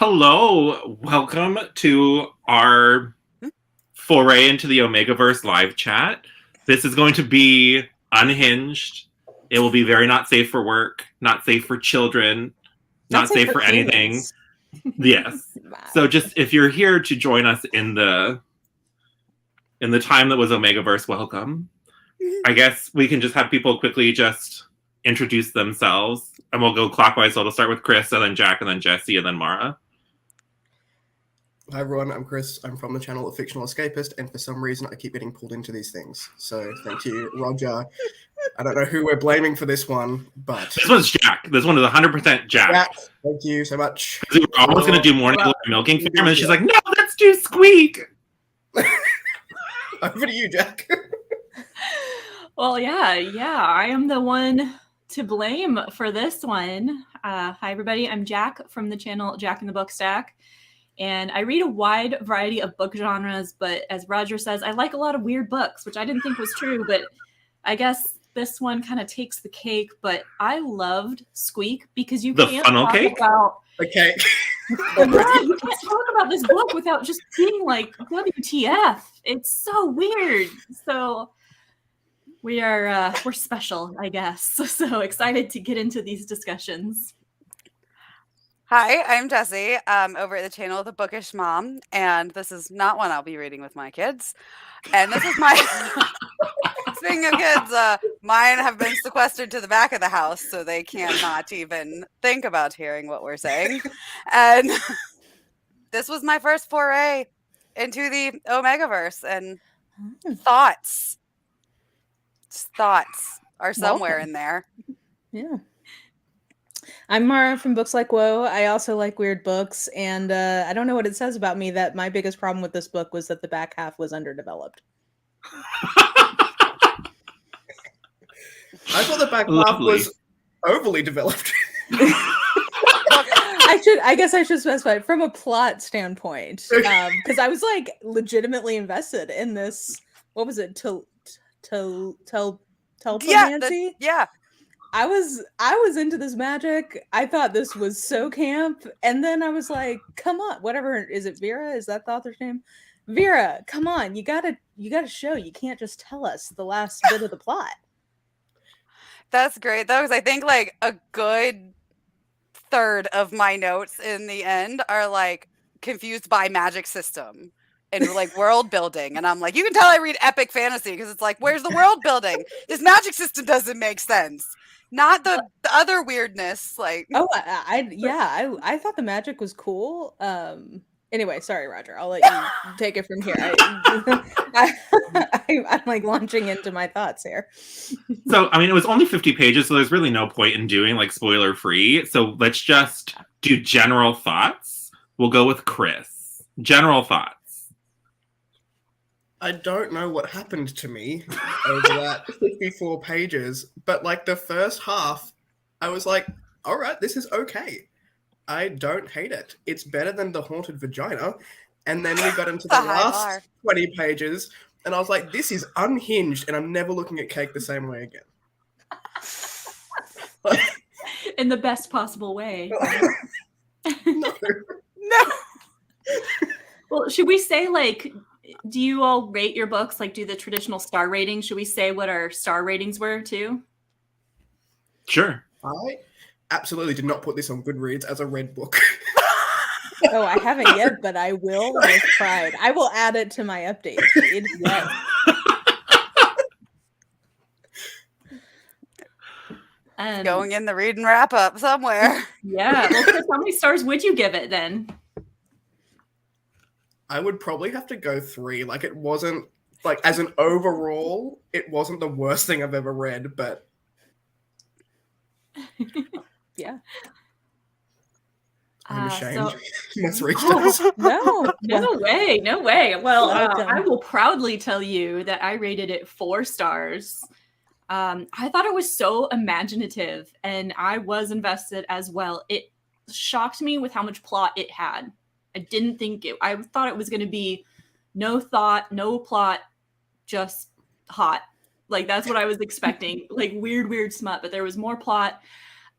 Hello, welcome to our foray into the Omegaverse live chat. This is going to be unhinged. It will be very not safe for work, not safe for children, not safe for anything. Yes. So just if you're here to join us in the time that was Omegaverse, welcome. I guess we can just have people quickly just introduce themselves, and we'll go clockwise. So it'll start with Chris, and then Jack, and then Jesse, and then Mara. Hi everyone, I'm Chris. I'm from the channel of Fictional Escapist, and for some reason I keep getting pulled into these things. So thank you, Rodger. I don't know who we're blaming for this one, but... This one's Jack. This one is 100% Jack. Jack, thank you so much. We were almost going to do Morning Milking Farm, and she's like, no, let's do Squeak! Over to you, Jack. Well, yeah, I am the one to blame for this one. Hi, everybody. I'm Jack from the channel Jack in the Book Stack. And I read a wide variety of book genres, but as Rodger says, I like a lot of weird books, which I didn't think was true, but I guess this one kind of takes the cake. But I loved Squeak because you can't talk about the cake. Yeah, you can't talk about this book without just being like, WTF? It's so weird. So we're special, I guess. So excited to get into these discussions. Hi, I'm Jessie, over at the channel The Bookish Mom, and this is not one I'll be reading with my kids. And this is my... Speaking of kids, mine have been sequestered to the back of the house, so they can't not even think about hearing what we're saying. And this was my first foray into the Omegaverse, and thoughts are somewhere in there. Yeah. I'm Mara from Books Like Whoa. I also like weird books, and I don't know what it says about me that my biggest problem with this book was that the back half was underdeveloped. I thought the back half was overly developed. I guess I should specify from a plot standpoint, because I was like legitimately invested in this. What was it? Telepomancy? Yeah. I was into this magic. I thought this was so camp, and then I was like, "Come on, whatever is it? Vera? Is that the author's name? Vera, come on, you gotta show. You can't just tell us the last bit of the plot." That's great, though, because I think like a good third of my notes in the end are like confused by magic system and like world building, and I'm like, you can tell I read epic fantasy because it's like, where's the world building? This magic system doesn't make sense. Not the other weirdness, like. Oh, I thought the magic was cool. Anyway, sorry, Rodger. I'll let you take it from here. I'm like launching into my thoughts here. So, I mean, it was only 50 pages, so there's really no point in doing like spoiler free. So let's just do general thoughts. We'll go with Chris. General thoughts. I don't know what happened to me over that 54 pages, but like the first half, I was like, all right, this is okay. I don't hate it. It's better than The Haunted Vagina. And then we got into the last 20 pages, and I was like, this is unhinged, and I'm never looking at cake the same way again. In the best possible way. No. Well, should we say, like, do you all rate your books, like do the traditional star rating? Should we say what our star ratings were, too? Sure. I absolutely did not put this on Goodreads as a read book. Oh, I haven't yet, but I will with pride. I will add it to my update feed. Yes. Going in the read and wrap up somewhere. Yeah. Well, Chris, how many stars would you give it then? I would probably have to go 3. Like, it wasn't, like, as an overall, it wasn't the worst thing I've ever read, but... Yeah. I'm ashamed. So... No way. Well, I will proudly tell you that I rated it 4 stars. I thought it was so imaginative, and I was invested as well. It shocked me with how much plot it had. I thought it was going to be no thought, no plot, just hot. Like, that's what I was expecting. Like, weird smut, but there was more plot.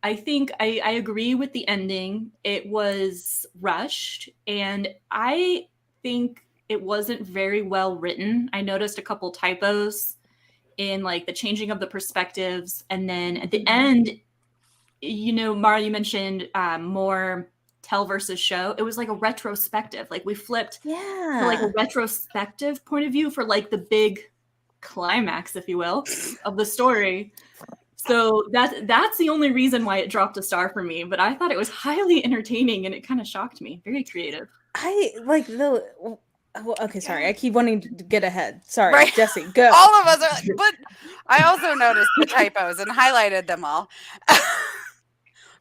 I think I agree with the ending. It was rushed, and I think it wasn't very well written. I noticed a couple typos in like the changing of the perspectives, and then at the end, you know, Mara, you mentioned more tell versus show. It was like a retrospective. Like we flipped to like a retrospective point of view for like the big climax, if you will, of the story. So that's the only reason why it dropped a star for me. But I thought it was highly entertaining, and it kind of shocked me. Very creative. I like the. Well, okay, sorry. I keep wanting to get ahead. Sorry, Right. Jesse, go. All of us are like, but I also noticed the typos and highlighted them all.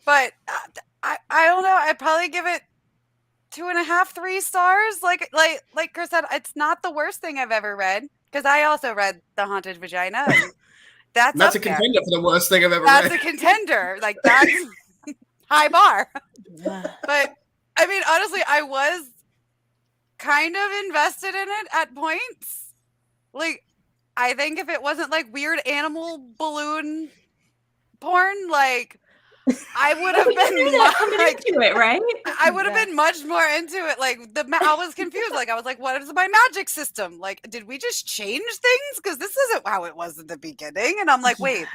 But I don't know. I'd probably give it 2.5, 3 stars. Like Chris said, it's not the worst thing I've ever read, because I also read The Haunted Vagina. And that's a up there. contender for the worst thing I've ever That's read. a contender. Like, that's high bar. But I mean, honestly, I was kind of invested in it at points. Like, I think if it wasn't like weird animal balloon porn, like, I would have been like, into it, right? I would have been much more into it. Like, I was confused. Like, I was like, what is my magic system? Like, did we just change things? Because this isn't how it was in the beginning. And I'm like, wait,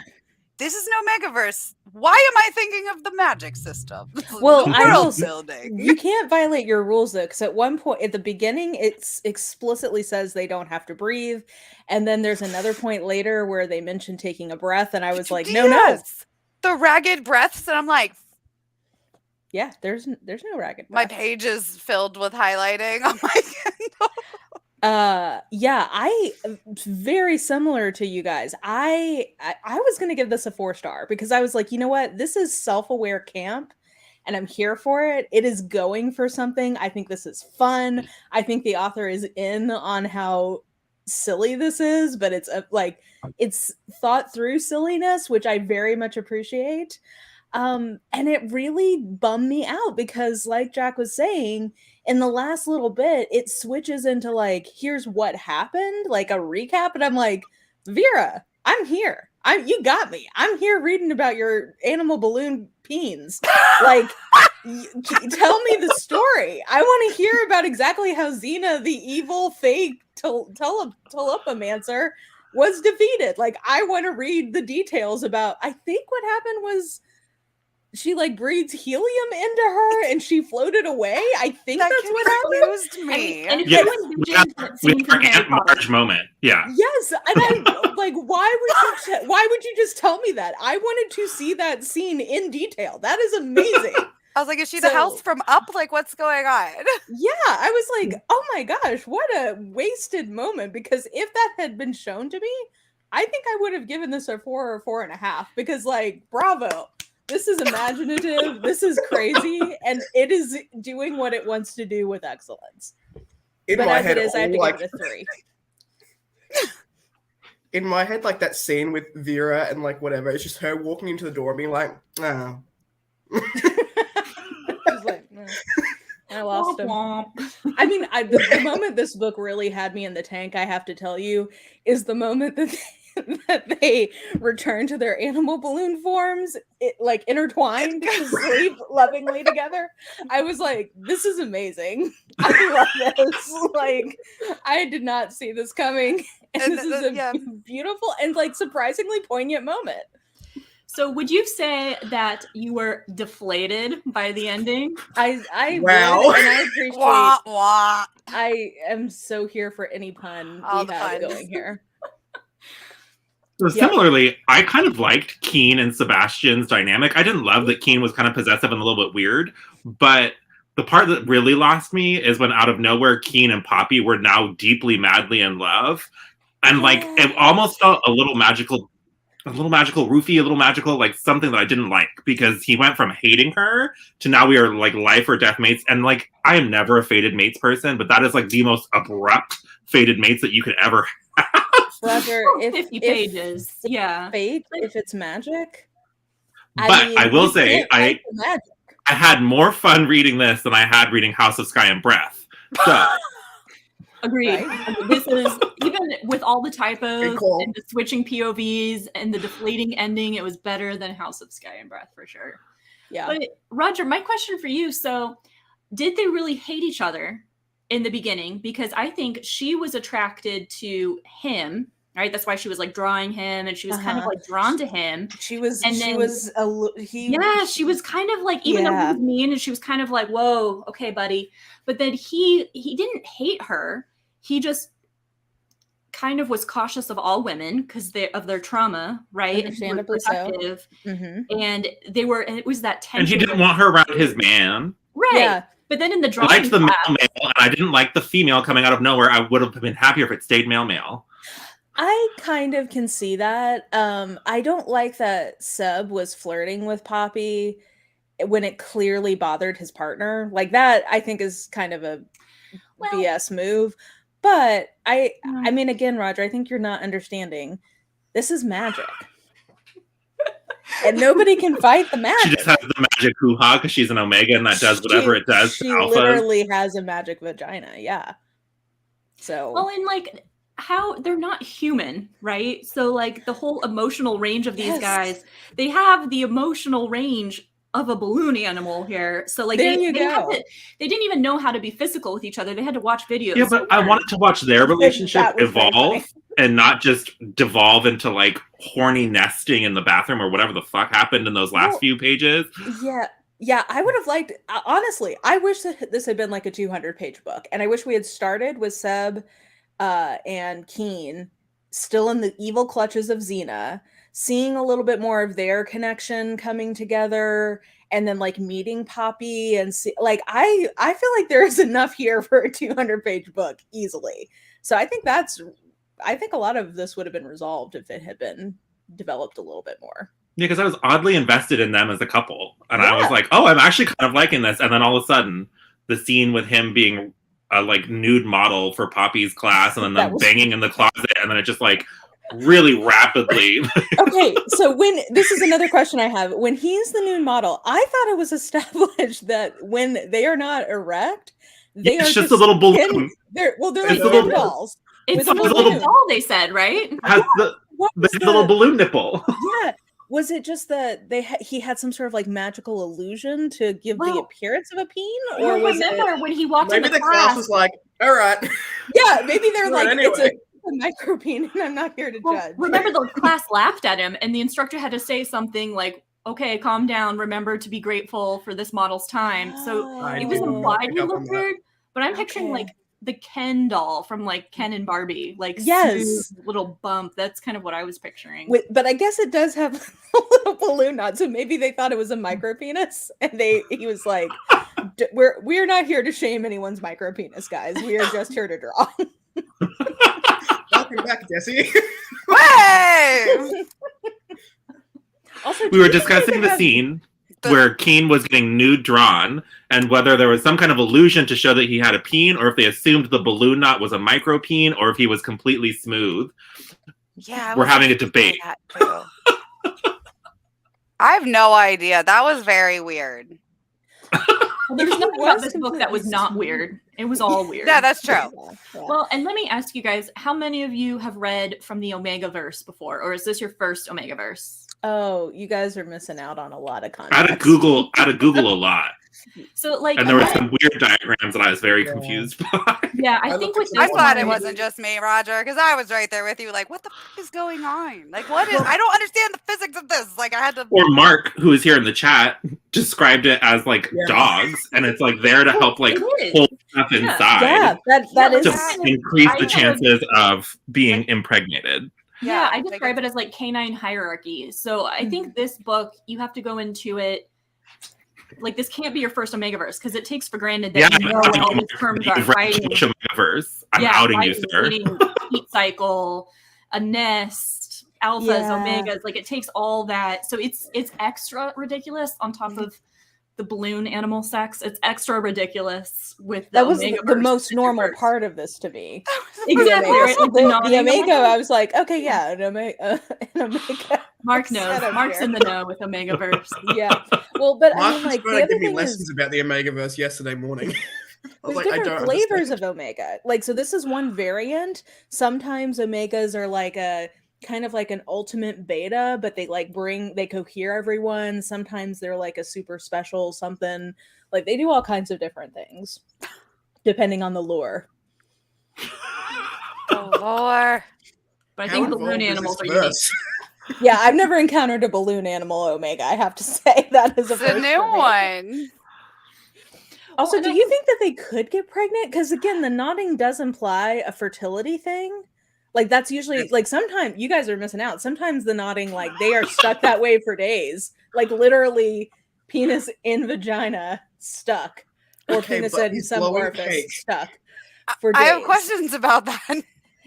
this is no Omegaverse. Why am I thinking of the magic system? Well, The I will world say, building. you can't violate your rules though, because at one point at the beginning, it explicitly says they don't have to breathe, and then there's another point later where they mention taking a breath, and I was like, no, Yes. The ragged breaths, and I'm like, yeah, there's no ragged. my breath. page is filled with highlighting on my Kindle. Yeah, I very similar to you guys. I was gonna give this a 4-star because I was like, you know what, this is self-aware camp, and I'm here for it. It is going for something. I think this is fun. I think the author is in on how silly this is, but it's it's thought through silliness, which I very much appreciate. And it really bummed me out because, like Jack was saying, in the last little bit, it switches into like, here's what happened, like a recap, and I'm like, Vera, I'm here. You got me. I'm here reading about your animal balloon peens. Like, tell me the story. I want to hear about exactly how Xena, the evil fake telepomancer, was defeated. Like, I want to read the details about. I think what happened was she like breathes helium into her and she floated away. I think That that's what happened. confused me. And if Yes, anyone mentions that scene with from our Harry Aunt Potter, Marge moment. Yeah. Yes, and I like, why would you just tell me that? I wanted to see that scene in detail. That is amazing. I was like, is she the So- house from Up? Like, what's going on? Yeah, I was like, oh my gosh, what a wasted moment. Because if that had been shown to me, I think I would have given this a 4 or 4.5. Because, like, bravo. This is imaginative. This is crazy. And it is doing what it wants to do with excellence. In But my as head, it is, I have to like, give it a 3. in my head, like that scene with Vera and like whatever, it's just her walking into the door and being like, oh. She's like, "No, I lost him." womp, I mean, the moment this book really had me in the tank, I have to tell you, is the moment that that they return to their animal balloon forms, like intertwined to sleep lovingly together. I was like, this is amazing. I love this. Like, I did not see this coming. And this is a beautiful and like surprisingly poignant moment. So would you say that you were deflated by the ending? I Wow. would, and I appreciate. Wah, wah. I am so here for any pun All we the have puns. going here. So Yeah. similarly, I kind of liked Keen and Sebastian's dynamic. I didn't love that Keen was kind of possessive and a little bit weird, but the part that really lost me is when out of nowhere Keen and Poppy were now deeply, madly in love. And like it almost felt a little magical roofy, a little magical, like something that I didn't like because he went from hating her to now we are like life or death mates. And like I am never a fated mates person, but that is like the most abrupt fated mates that you could ever have. Rodger, if 50 if pages. Yeah. fate, if it's magic. But I will you say, can't fight the magic. I had more fun reading this than I had reading House of Sky and Breath. So Agreed. Right? This is, even with all the typos Good call. and the switching POVs and the deflating ending, it was better than House of Sky and Breath for sure. Yeah. But Rodger, my question for you, so did they really hate each other in the beginning? Because I think she was attracted to him, right? That's why she was like drawing him, and she was kind of like drawn to him. She was, And she then- was, She was kind of like, even though he was mean, and she was kind of like, whoa, okay, buddy. But then he didn't hate her. He just kind of was cautious of all women because of their trauma, right? Understandably so. And they were, and it was that tension. And he didn't want her around his man. Right. Yeah. But then in the I drawing liked the class, male, and I didn't like the female coming out of nowhere. I would have been happier if it stayed male. I kind of can see that. I don't like that Sub was flirting with Poppy when it clearly bothered his partner. Like that, I think is kind of a BS move. But I mean, again, Rodger, I think you're not understanding. This is magic. And nobody can fight the magic. She just has the magic hoo-ha because she's an Omega and that does whatever it does to She alphas. literally has a magic vagina, yeah. So well, and like how they're not human, right? So like the whole emotional range of these guys, they have the emotional range of a balloon animal here. So like they didn't even know how to be physical with each other. They had to watch videos. Yeah, but I wanted to watch their relationship evolve and not just devolve into like horny nesting in the bathroom or whatever the fuck happened in those last few pages. Yeah, I would have liked, honestly, I wish that this had been like a 200-page book. And I wish we had started with Seb and Keen still in the evil clutches of Xena, seeing a little bit more of their connection coming together, and then like meeting Poppy and see, like I feel like there is enough here for a 200-page book easily. So I think a lot of this would have been resolved if it had been developed a little bit more. Yeah, because I was oddly invested in them as a couple. And I was like, oh, I'm actually kind of liking this. And then all of a sudden, the scene with him being a like nude model for Poppy's class and then them banging in the closet, and then it just like really rapidly. Okay, so this is another question I have. When he's the nude model, I thought it was established that when they are not erect, they are just a little balloon. They're like Ken dolls. It's a little doll, they said, right? Has the little balloon nipple. Yeah. Was it just that he had some sort of like magical illusion to give the appearance of a peen? Or was remember when he walked maybe in the class was like, all right. Yeah, maybe they're like, anyway. it's a micro peen and I'm not here to judge. Remember the class laughed at him and the instructor had to say something like, okay, calm down, remember to be grateful for this model's time. So it was implied he looked weird, but I'm picturing like the Ken doll from like Ken and Barbie, like smooth little bump. That's kind of what I was picturing. But I guess it does have a little balloon knot, so maybe they thought it was a micro penis, and he was like, "We're not here to shame anyone's micro penis, guys. We are just here to draw." Welcome back, Jesse. Hey! Also, we were discussing the scene where Keen was getting nude drawn, and whether there was some kind of illusion to show that he had a peen, or if they assumed the balloon knot was a micro peen, or if he was completely smooth. Yeah, we're having a debate. I have no idea. That was very weird. There's nothing about this book that was not weird. It was all weird. Yeah, that's true. Well, and let me ask you guys, how many of you have read from the Omegaverse before? Or is this your first Omegaverse? Oh, you guys are missing out on a lot of content. I had to Google a lot. So like, and there were some weird diagrams that I was very confused by. Yeah, I think with I'm glad it wasn't just me, Rodger, because I was right there with you. Like, what the fuck is going on? Like, what is? I don't understand the physics of this. Like, I had to. Or Mark, who is here in the chat, described it as like dogs, and it's like there to help like hold stuff inside. Yeah, that is to increase the chances of being impregnated. Yeah, I describe it as like canine hierarchy. So I think this book, you have to go into it. Like, this can't be your first Omegaverse because it takes for granted that you know what all these terms are. Fighting. Omegaverse. I'm outing you, sir. Heat cycle, a nest, alphas, omegas. Like, it takes all that. So it's extra ridiculous on top of the balloon animal sex. It's extra ridiculous with the that was Omegaverse. The most normal part of this to me. Exactly. The Omega, I was like, okay, yeah, an Omega. Mark knows. Mark's in the know with Omegaverse. Yeah. Well, but Mark I mean, like, was trying to give me lessons about the Omegaverse yesterday morning. There's like, I different don't flavors understand. of Omega. Like, so this is one variant. Sometimes Omegas are like a kind of like an ultimate beta, but they cohere everyone. Sometimes they're like a super special something. Like they do all kinds of different things depending on the lore. Oh, Lord. But I How think involved balloon is animals this are unique. verse? Yeah, I've never encountered a balloon animal Omega. I have to say that is a It's a first new for me. one. Also, and do I you think that they could get pregnant? Because again, the nodding does imply a fertility thing. Like that's usually like sometimes you guys are missing out. Sometimes the nodding, like they are stuck that way for days. Like literally penis in vagina stuck. Or Okay, penis but in he's some blowing orifice cake. stuck for days. I have questions about that.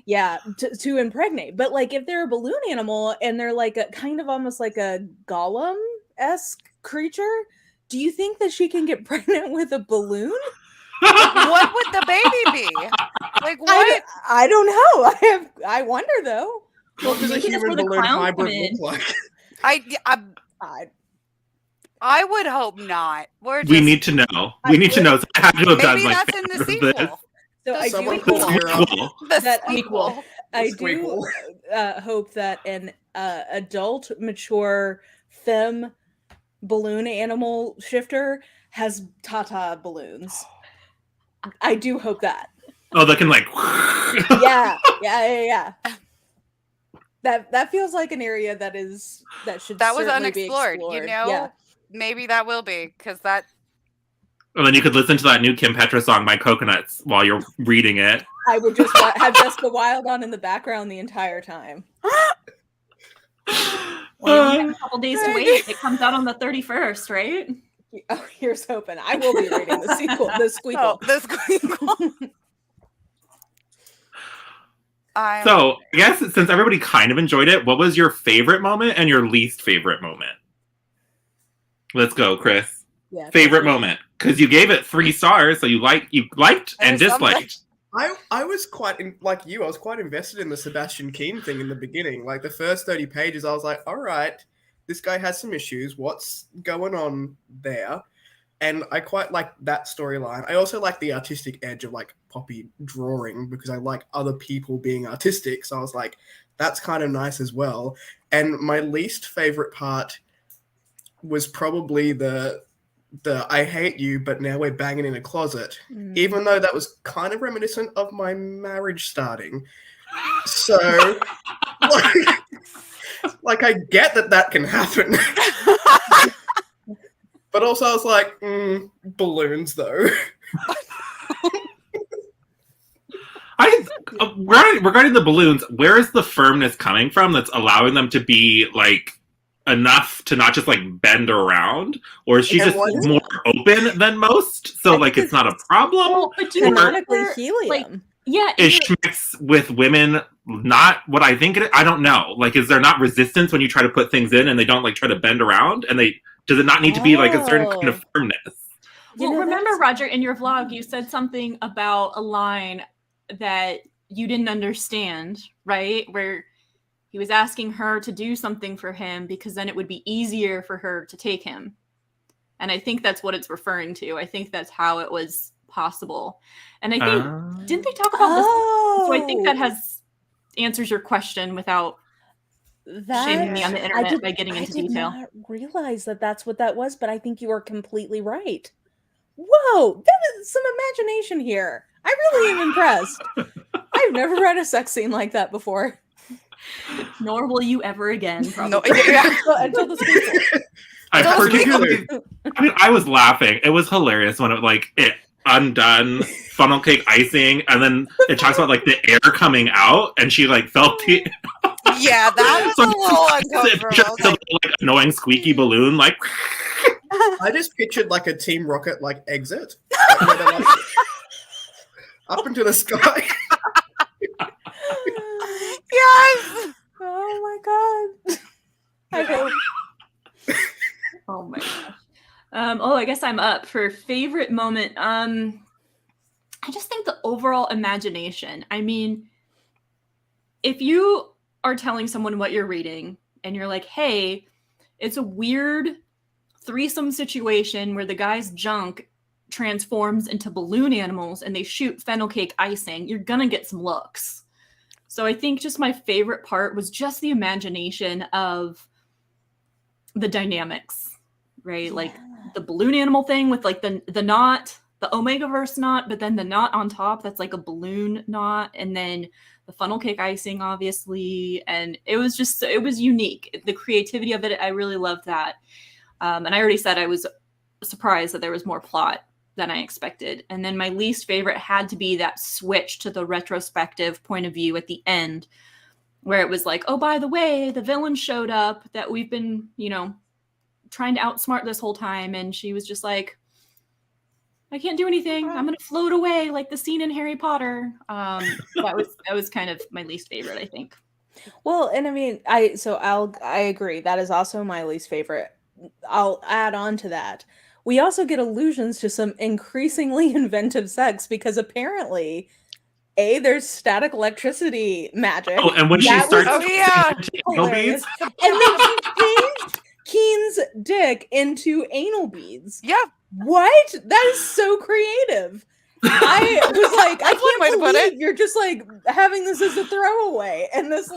Yeah, to impregnate. But like if they're a balloon animal and they're like a kind of almost like a golem-esque creature, do you think that she can get pregnant with a balloon? What would the baby be? Like what? I don't know. I wonder though. What does a maybe that's human where the balloon clowns hybrid come in. look like? I would hope not. We're just We need to know. We need to know. So I have to have done maybe my that's in the favorite of this. sequel. So I Someone do call hope, Vera. Squeakful. The That sequel. I Squeakle. do hope that an adult, mature, femme balloon animal shifter has Tata balloons. I do hope that. Oh, they can like. Yeah. That feels like an area that should That was certainly be unexplored. explored. You know, Yeah. maybe that will be because that. And then you could listen to that new Kim Petra song, "My Coconuts," while you're reading it. I would just have Jessica Wilde on in the background the entire time. Well, you have a couple days to wait. It comes out on the 31st, right? Oh, here's hoping. I will be reading the sequel, the Squeakle. Oh, the Squeakle. So, I guess since everybody kind of enjoyed it, what was your favorite moment and your least favorite moment? Let's go, Chris. Yeah, Favorite moment, because you gave it 3 stars, so you liked and There's something. disliked. I was quite like you. I was quite invested in the Sebastian Keane thing in the beginning. Like the first 30 pages, I was like, "All right, this guy has some issues. What's going on there?" And I quite like that storyline. I also like the artistic edge of like Poppy drawing because I like other people being artistic. So I was like, "That's kind of nice as well." And my least favorite part was probably the I hate you, but now we're banging in a closet. Even though that was kind of reminiscent of my marriage starting. So, like I get that can happen. But also I was like, balloons though. Regarding the balloons, where is the firmness coming from that's allowing them to be like enough to not just like bend around, or is she just more open than most? So like it's not a problem. Well, but do you Canonically remember, helium. like, yeah, Is Schmicks with women not what I think it is? I don't know. Like, is there not resistance when you try to put things in and they don't like try to bend around? And does it not need to be like a certain kind of firmness? Well, remember, Rodger, in your vlog, you said something about a line that you didn't understand, right? Where he was asking her to do something for him because then it would be easier for her to take him. And I think that's what it's referring to. I think that's how it was possible. And I think, didn't they talk about this? So I think that answers your question without shaming me on the internet by getting into detail. I did not realize that that's what that was, but I think you are completely right. Whoa, that is some imagination here. I really am impressed. I've never read a sex scene like that before. Nor will you ever again. No, until the sequel. I was laughing. It was hilarious when it undone funnel cake icing, and then it talks about like the air coming out, and she like felt the. Yeah, that was a little uncomfortable. Just a little, like, annoying squeaky balloon, like. I just pictured like a Team Rocket like exit, where they're, like, up into the sky. Yes. Oh my god. I hope. Oh my gosh. I guess I'm up for favorite moment. I just think the overall imagination. I mean, if you are telling someone what you're reading and you're like, hey, it's a weird threesome situation where the guy's junk transforms into balloon animals and they shoot funnel cake icing, you're gonna get some looks. So I think just my favorite part was just the imagination of the dynamics, right? Yeah. Like the balloon animal thing with like the knot, the Omegaverse knot, but then the knot on top that's like a balloon knot, and then the funnel cake icing, obviously. And it was unique. The creativity of it, I really loved that. And I already said I was surprised that there was more plot than I expected. And then my least favorite had to be that switch to the retrospective point of view at the end, where it was like, oh, by the way, the villain showed up that we've been, trying to outsmart this whole time. And she was just like, I can't do anything. I'm going to float away like the scene in Harry Potter. That was kind of my least favorite, I think. Well, and I mean, I agree. That is also my least favorite. I'll add on to that. We also get allusions to some increasingly inventive sex because apparently, there's static electricity magic. Oh, and when she starts anal beads, and then she changed Keen's dick into anal beads. Yeah. What? That is so creative. I was like, I can't believe you're just like having this as a throwaway in this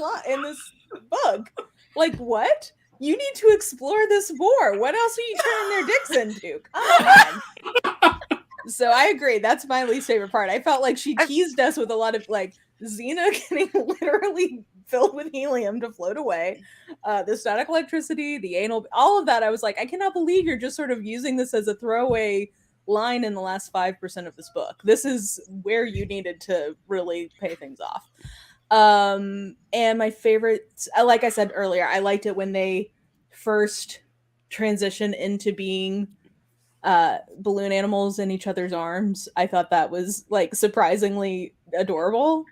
book. Like, what? You need to explore this more. What else are you turning their dicks into? Come on. So I agree. That's my least favorite part. I felt like she teased us with a lot of like Xena getting literally filled with helium to float away. The static electricity, the anal, all of that. I was like, I cannot believe you're just sort of using this as a throwaway line in the last 5% of this book. This is where you needed to really pay things off. And my favorite, like I said earlier, I liked it when they first transition into being balloon animals in each other's arms. I thought that was like surprisingly adorable.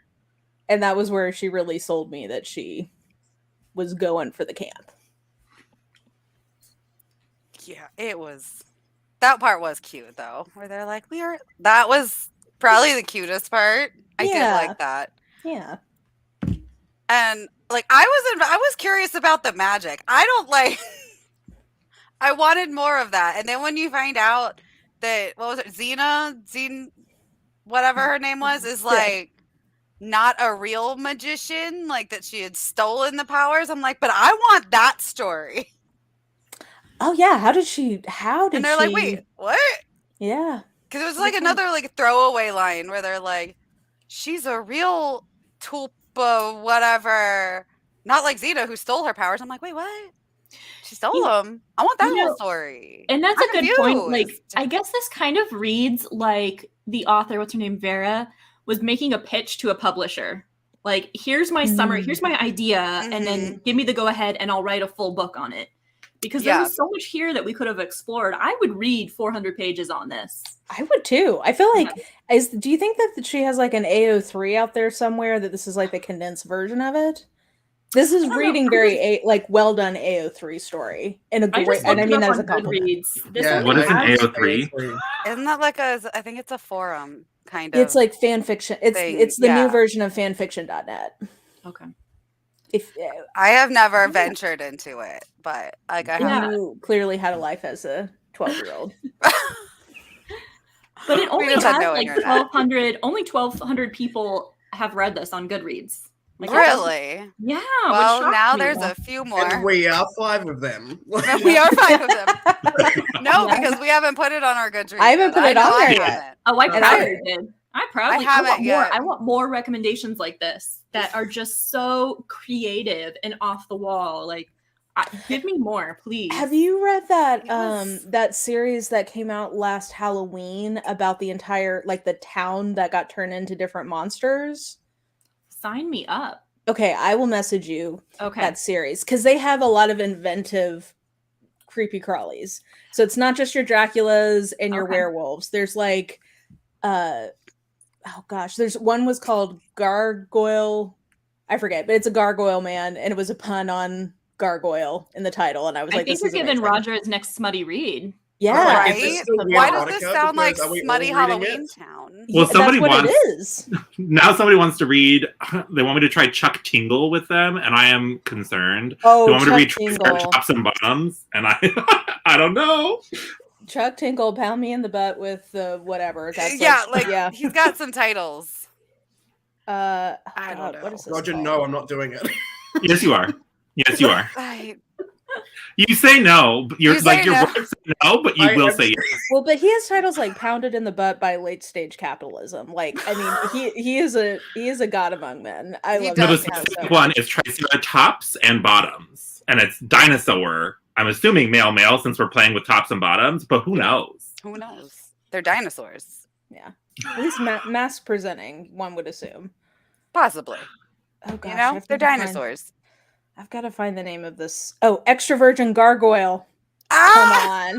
And that was where she really sold me that she was going for the camp. Yeah, that part was cute though, where they're like, that was probably the cutest part. I did like that. Yeah. And like I was curious about the magic. I wanted more of that. And then when you find out that what was it, Xena, whatever her name was, is like not a real magician, like that she had stolen the powers. I'm like, but I want that story. Oh yeah, how did she? And they're like, wait, what? Yeah, because it was like another like throwaway line where they're like, she's a real tulpa, whatever, not like Xena who stole her powers. I'm like, wait, what? She stole them. I want that whole story. And that's a good point. Like, I guess this kind of reads like the author, what's her name, Vera, was making a pitch to a publisher. Like, here's my summary, here's my idea, and then give me the go ahead, and I'll write a full book on it. Because there was so much here that we could have explored. I would read 400 pages on this. I would too. I feel like, do you think that she has like an AO3 out there somewhere, that this is like the condensed version of it? This is reading very well done AO3 story in a great, and I mean that as a compliment. What is an AO3? Isn't that like I think it's a forum kind of. It's like fan fiction. It's the new version of fanfiction.net. Okay. If I have never ventured into it, but like you clearly had a life as a 12-year-old. But it only has like 1,200. Only 1,200 people have read this on Goodreads. Like, really? Yeah. Well, now there's a few more. And we are 5 of them. We are 5 of them. No, because we haven't put it on our Goodreads. I haven't put it on there yet. Oh, I probably did. I haven't yet. I want more recommendations like this that are just so creative and off the wall. Like, give me more, please. Have you read that that series that came out last Halloween about the entire the town that got turned into different monsters? Sign me up. Okay, I will message you that series because they have a lot of inventive creepy crawlies. So it's not just your Draculas and your werewolves. There's like there's one was called Gargoyle. I forget, but it's a gargoyle man, and it was a pun on gargoyle in the title. And I was like, I think you're giving Rodger his next smutty read. Yeah, right. Why does this sound like Smutty Halloween Town? Well, somebody wants. It is. Now somebody wants to read. They want me to try Chuck Tingle with them, and I am concerned. Oh, they want me to read Tingle. Chops and Bottoms, and I don't know. Chuck Tinkle, pound me in the butt with whatever. That's Yeah, yeah. he's got some titles. I don't know. What is this Rodger, called? no, I'm not doing it. Yes, you are. Yes, you are. I- You say no. But you're You say like your no. words say no, but you I will am- say yes. Well, but he has titles like "Pounded in the Butt" by Late Stage Capitalism. Like, I mean, he is a god among men. I He love No, the does that specific so one much. is Triceratops and bottoms, and it's dinosaur. I'm assuming male since we're playing with tops and bottoms, but who knows? Who knows? They're dinosaurs. Yeah, at least mask presenting, one would assume. Possibly. Oh gosh, You know? I've They're gotta find- dinosaurs. I've got to find the name of this. Oh, Extra Virgin Gargoyle. Ah!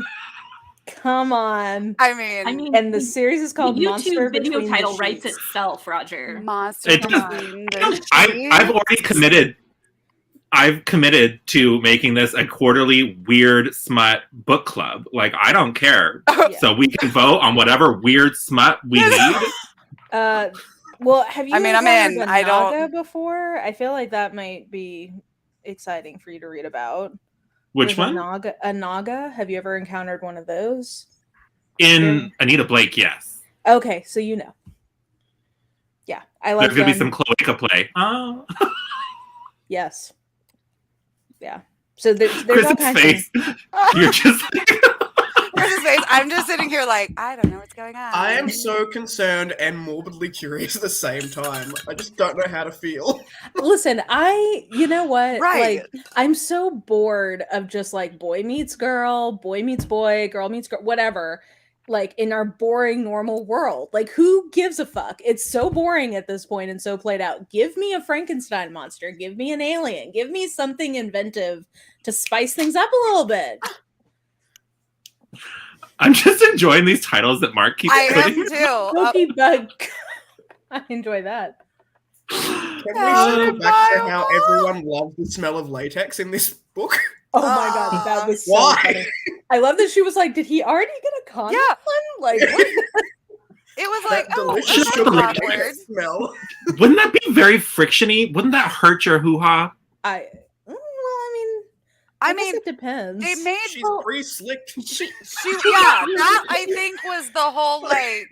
Come on. I mean, I mean, And the series is called the Monster YouTube video Between the title writes Sheets. itself, Rodger. monster It does. between the I've already committed. I've committed to making this a quarterly weird smut book club. Like, I don't care. Yeah. So we can vote on whatever weird smut we need. Well, have you I mean, I'm encountered in. a I don't- Naga before? I feel like that might be exciting for you to read about. Which There's one? A Naga. Have you ever encountered one of those? In Anita Blake, yes. Okay, so you know. Yeah, I like There's going to be them. some cloaca play. Oh. Yes. Yeah. So there's all Chris's kinds face. You're just like... Chris's face. I'm just sitting here like, I don't know what's going on. I am so concerned and morbidly curious at the same time. I just don't know how to feel. Listen, you know what? Right. Like, I'm so bored of just like boy meets girl, boy meets boy, girl meets girl, whatever. Like in our boring normal world. Like, who gives a fuck? It's so boring at this point and so played out. Give me a Frankenstein monster. Give me an alien. Give me something inventive to spice things up a little bit. I'm just enjoying these titles that Mark keeps I am putting. too. Pokey bug. I enjoy that. Can we Oh, circle back to how Bible. everyone loves the smell of latex in this book? Oh my god, that was so Why? funny. I love that she was like, "Did he already get a condom?" Yeah. Like, what? It was That like, oh, delicious that's chocolate awkward. latex smell. Wouldn't that be very frictiony? Wouldn't that hurt your hoo-ha? Well, I I guess mean, it depends. they made She's pre-slicked. she yeah, that I think was the whole like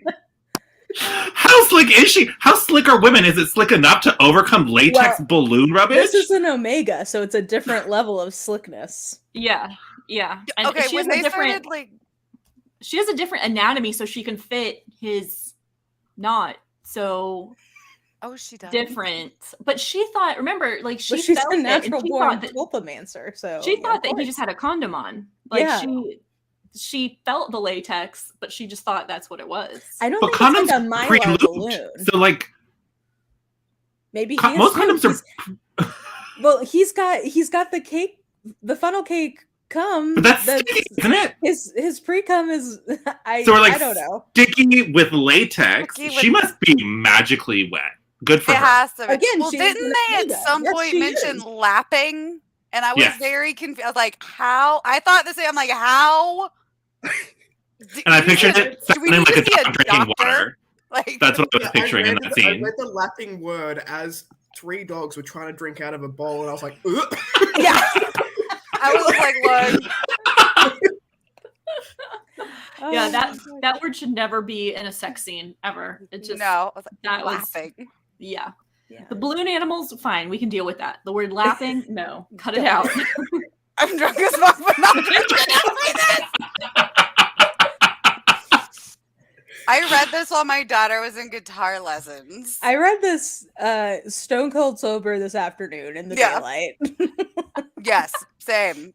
How slick is she? How slick are women? Is it slick enough to overcome latex Well, balloon rubbish? This is an Omega, so it's a different level of slickness. Yeah, yeah. And okay, she has when a they different started like she has a different anatomy so she can fit his knot. So oh she does different. But she thought, remember, like she But she's felt a it, and natural she born thought that, tulpamancer, so she yeah, thought of that he course. just had a condom on. Like Yeah. she felt the latex, but she just thought that's what it was. I don't But think it's like a condoms mylar pre-lubed. balloon. So like Maybe co- he most has condoms two. are, Well, he's got the cake, the funnel cake cum. but that's sticky, isn't it? his pre cum is. I So we're like I don't know. sticky with latex. Sticky She with- must be magically wet. Good for it her. has to be. Again, well, she's didn't an they at Omega. some Yes, point she mention is. lapping? And I was Yes. very confused. I was like, how? I thought the same. I'm like, how? And I pictured it Do we sounding need like to a see a dog drinking doctor? water. Like, That's what I was Yeah, picturing in that I scene. read the lapping word as 3 dogs were trying to drink out of a bowl, and I was like, ugh. yeah. I was like, look, Yeah, Oh, that word should never be in a sex scene ever. It just no. I was like, that was laughing. yeah. yeah. The balloon animals, fine, we can deal with that. The word lapping, no, cut it out. I'm drunk as fuck, but not drinking like this. I read this while my daughter was in guitar lessons. I read this stone cold sober this afternoon in the Yeah. daylight. Yes, same.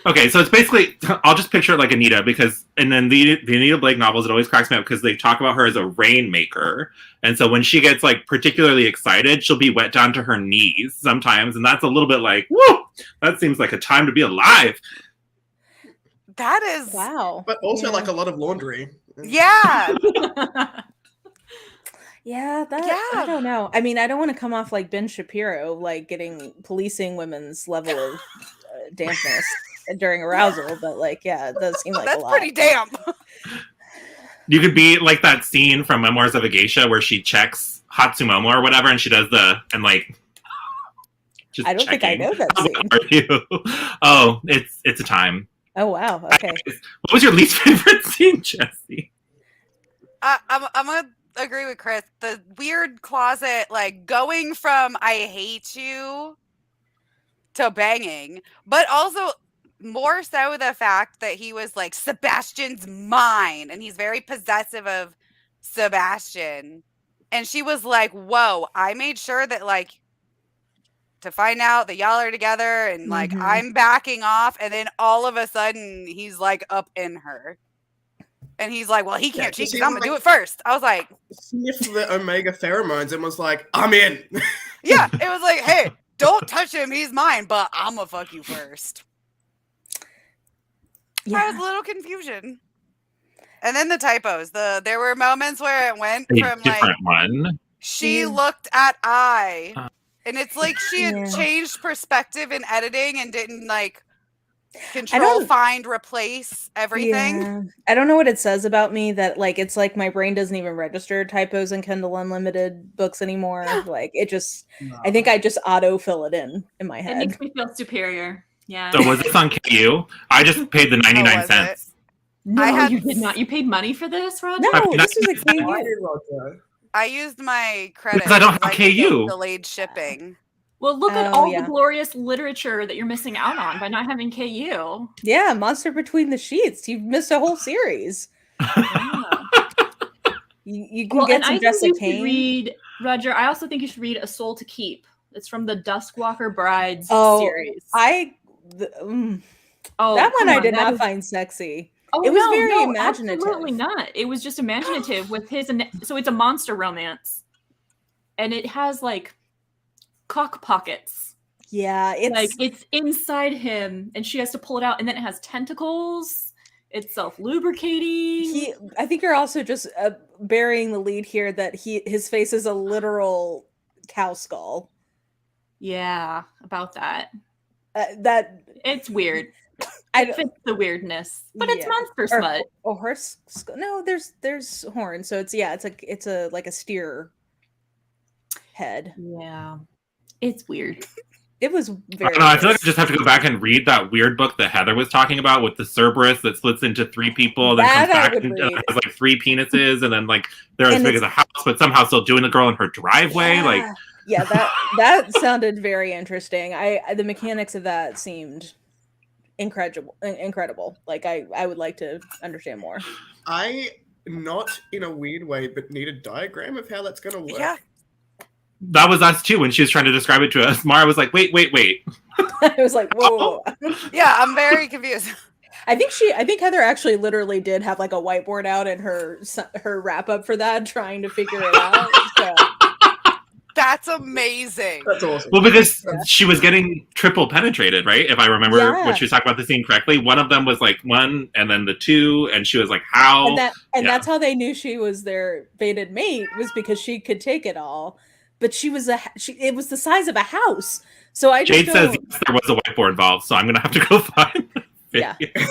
Okay, so it's basically I'll just picture it like Anita because and then the Anita Blake novels it always cracks me up because they talk about her as a rainmaker. And so when she gets like particularly excited, she'll be wet down to her knees sometimes, and that's a little bit like, whoa, that seems like a time to be alive. That is Wow. But also Yeah. like a lot of laundry. yeah. Yeah, that Yeah. I don't know. I mean, I don't want to come off like Ben Shapiro, like policing women's level of dampness during arousal, but like, yeah, it does seem like a That's lot. pretty damp. You could be like that scene from Memoirs of a Geisha where she checks Hatsumomo or whatever, and she does and like. Just I don't think I checking. know that How scene. are you? Oh, it's a time. Oh wow. Okay. What was your least favorite scene, Jesse? I'm gonna agree with Chris. The weird closet, like going from "I hate you" to banging, but also more so the fact that he was like, Sebastian's mine, and he's very possessive of Sebastian. And she was like, whoa, I made sure that like to find out that y'all are together and like I'm backing off, and then all of a sudden he's like up in her. And he's like, well, he can't cheat because I'm gonna do it first. I was like, sniffed the Omega pheromones and was like, I'm in. yeah, it was like, hey, don't touch him, he's mine, but I'm gonna fuck you first. Yeah. I was a little confusion. And then the typos. There were moments where it went A from different like one. she looked at I, and it's like she had Yeah. changed perspective in editing and didn't like control, find, replace everything. Yeah. I don't know what it says about me that like it's like my brain doesn't even register typos in Kindle Unlimited books anymore. Like it just, I think I just auto fill it in my It head. makes me feel superior. Yeah. So was this on KU? I just paid the 99 was cents. No, I had- you did not. You paid money for this, Rodger? No, this was a Why KU. did Rodger? I used my credit Because I don't have could get KU. delayed shipping. Well, look at Oh, all yeah. the glorious literature that you're missing out on by not having KU. Yeah, Monster Between the Sheets. You've missed a whole series. Yeah. You can Well, get and some I think Jessica you should Kane. read, Rodger, I also think you should read A Soul to Keep. It's from the Duskwalker Brides Oh, series. that oh, one come I on, did that not is- find sexy. Oh, It was no, very no, imaginative. Absolutely not. It was just imaginative with his. So it's a monster romance, and it has like cock pockets. Yeah, it's It's inside him, and she has to pull it out, and then it has tentacles. It's self lubricating. I think you're also just burying the lead here that his face is a literal cow skull. Yeah, about that. That It's weird. I It don't. fits the weirdness, but it's Yeah. monster Or- smut. Oh, horse skull. No, there's horns, so it's a like a steer head. Yeah, it's weird. It was I very. don't know. I feel like gross. I just have to go back and read that weird book that Heather was talking about with the Cerberus that splits into 3 people, then That comes I back would and read. has like 3 penises, and then like they're as And big as a house, but somehow still doing the girl in her driveway. Yeah. Like, Yeah, that sounded very interesting. The mechanics of that seemed incredible. Like I would like to understand more. I, not in a weird way, but need a diagram of how that's going to work. Yeah. that was us too when she was trying to describe it to us. Mara was like, wait. I was like, whoa. Yeah, I'm very confused. I think Heather actually literally did have like a whiteboard out in her wrap up for that, trying to figure it out. So. That's amazing. That's awesome. Well, because Yeah. she was getting triple penetrated, right? If I remember Yeah. what she was talking about the scene correctly. One of them was like 1, and then the 2, and she was like, how? And Yeah. that's how they knew she was their fated mate, was because she could take it all. But it was the size of a house. So I just Jade says don't- yes, there was a whiteboard involved, so I'm gonna have to go find the Yeah. video.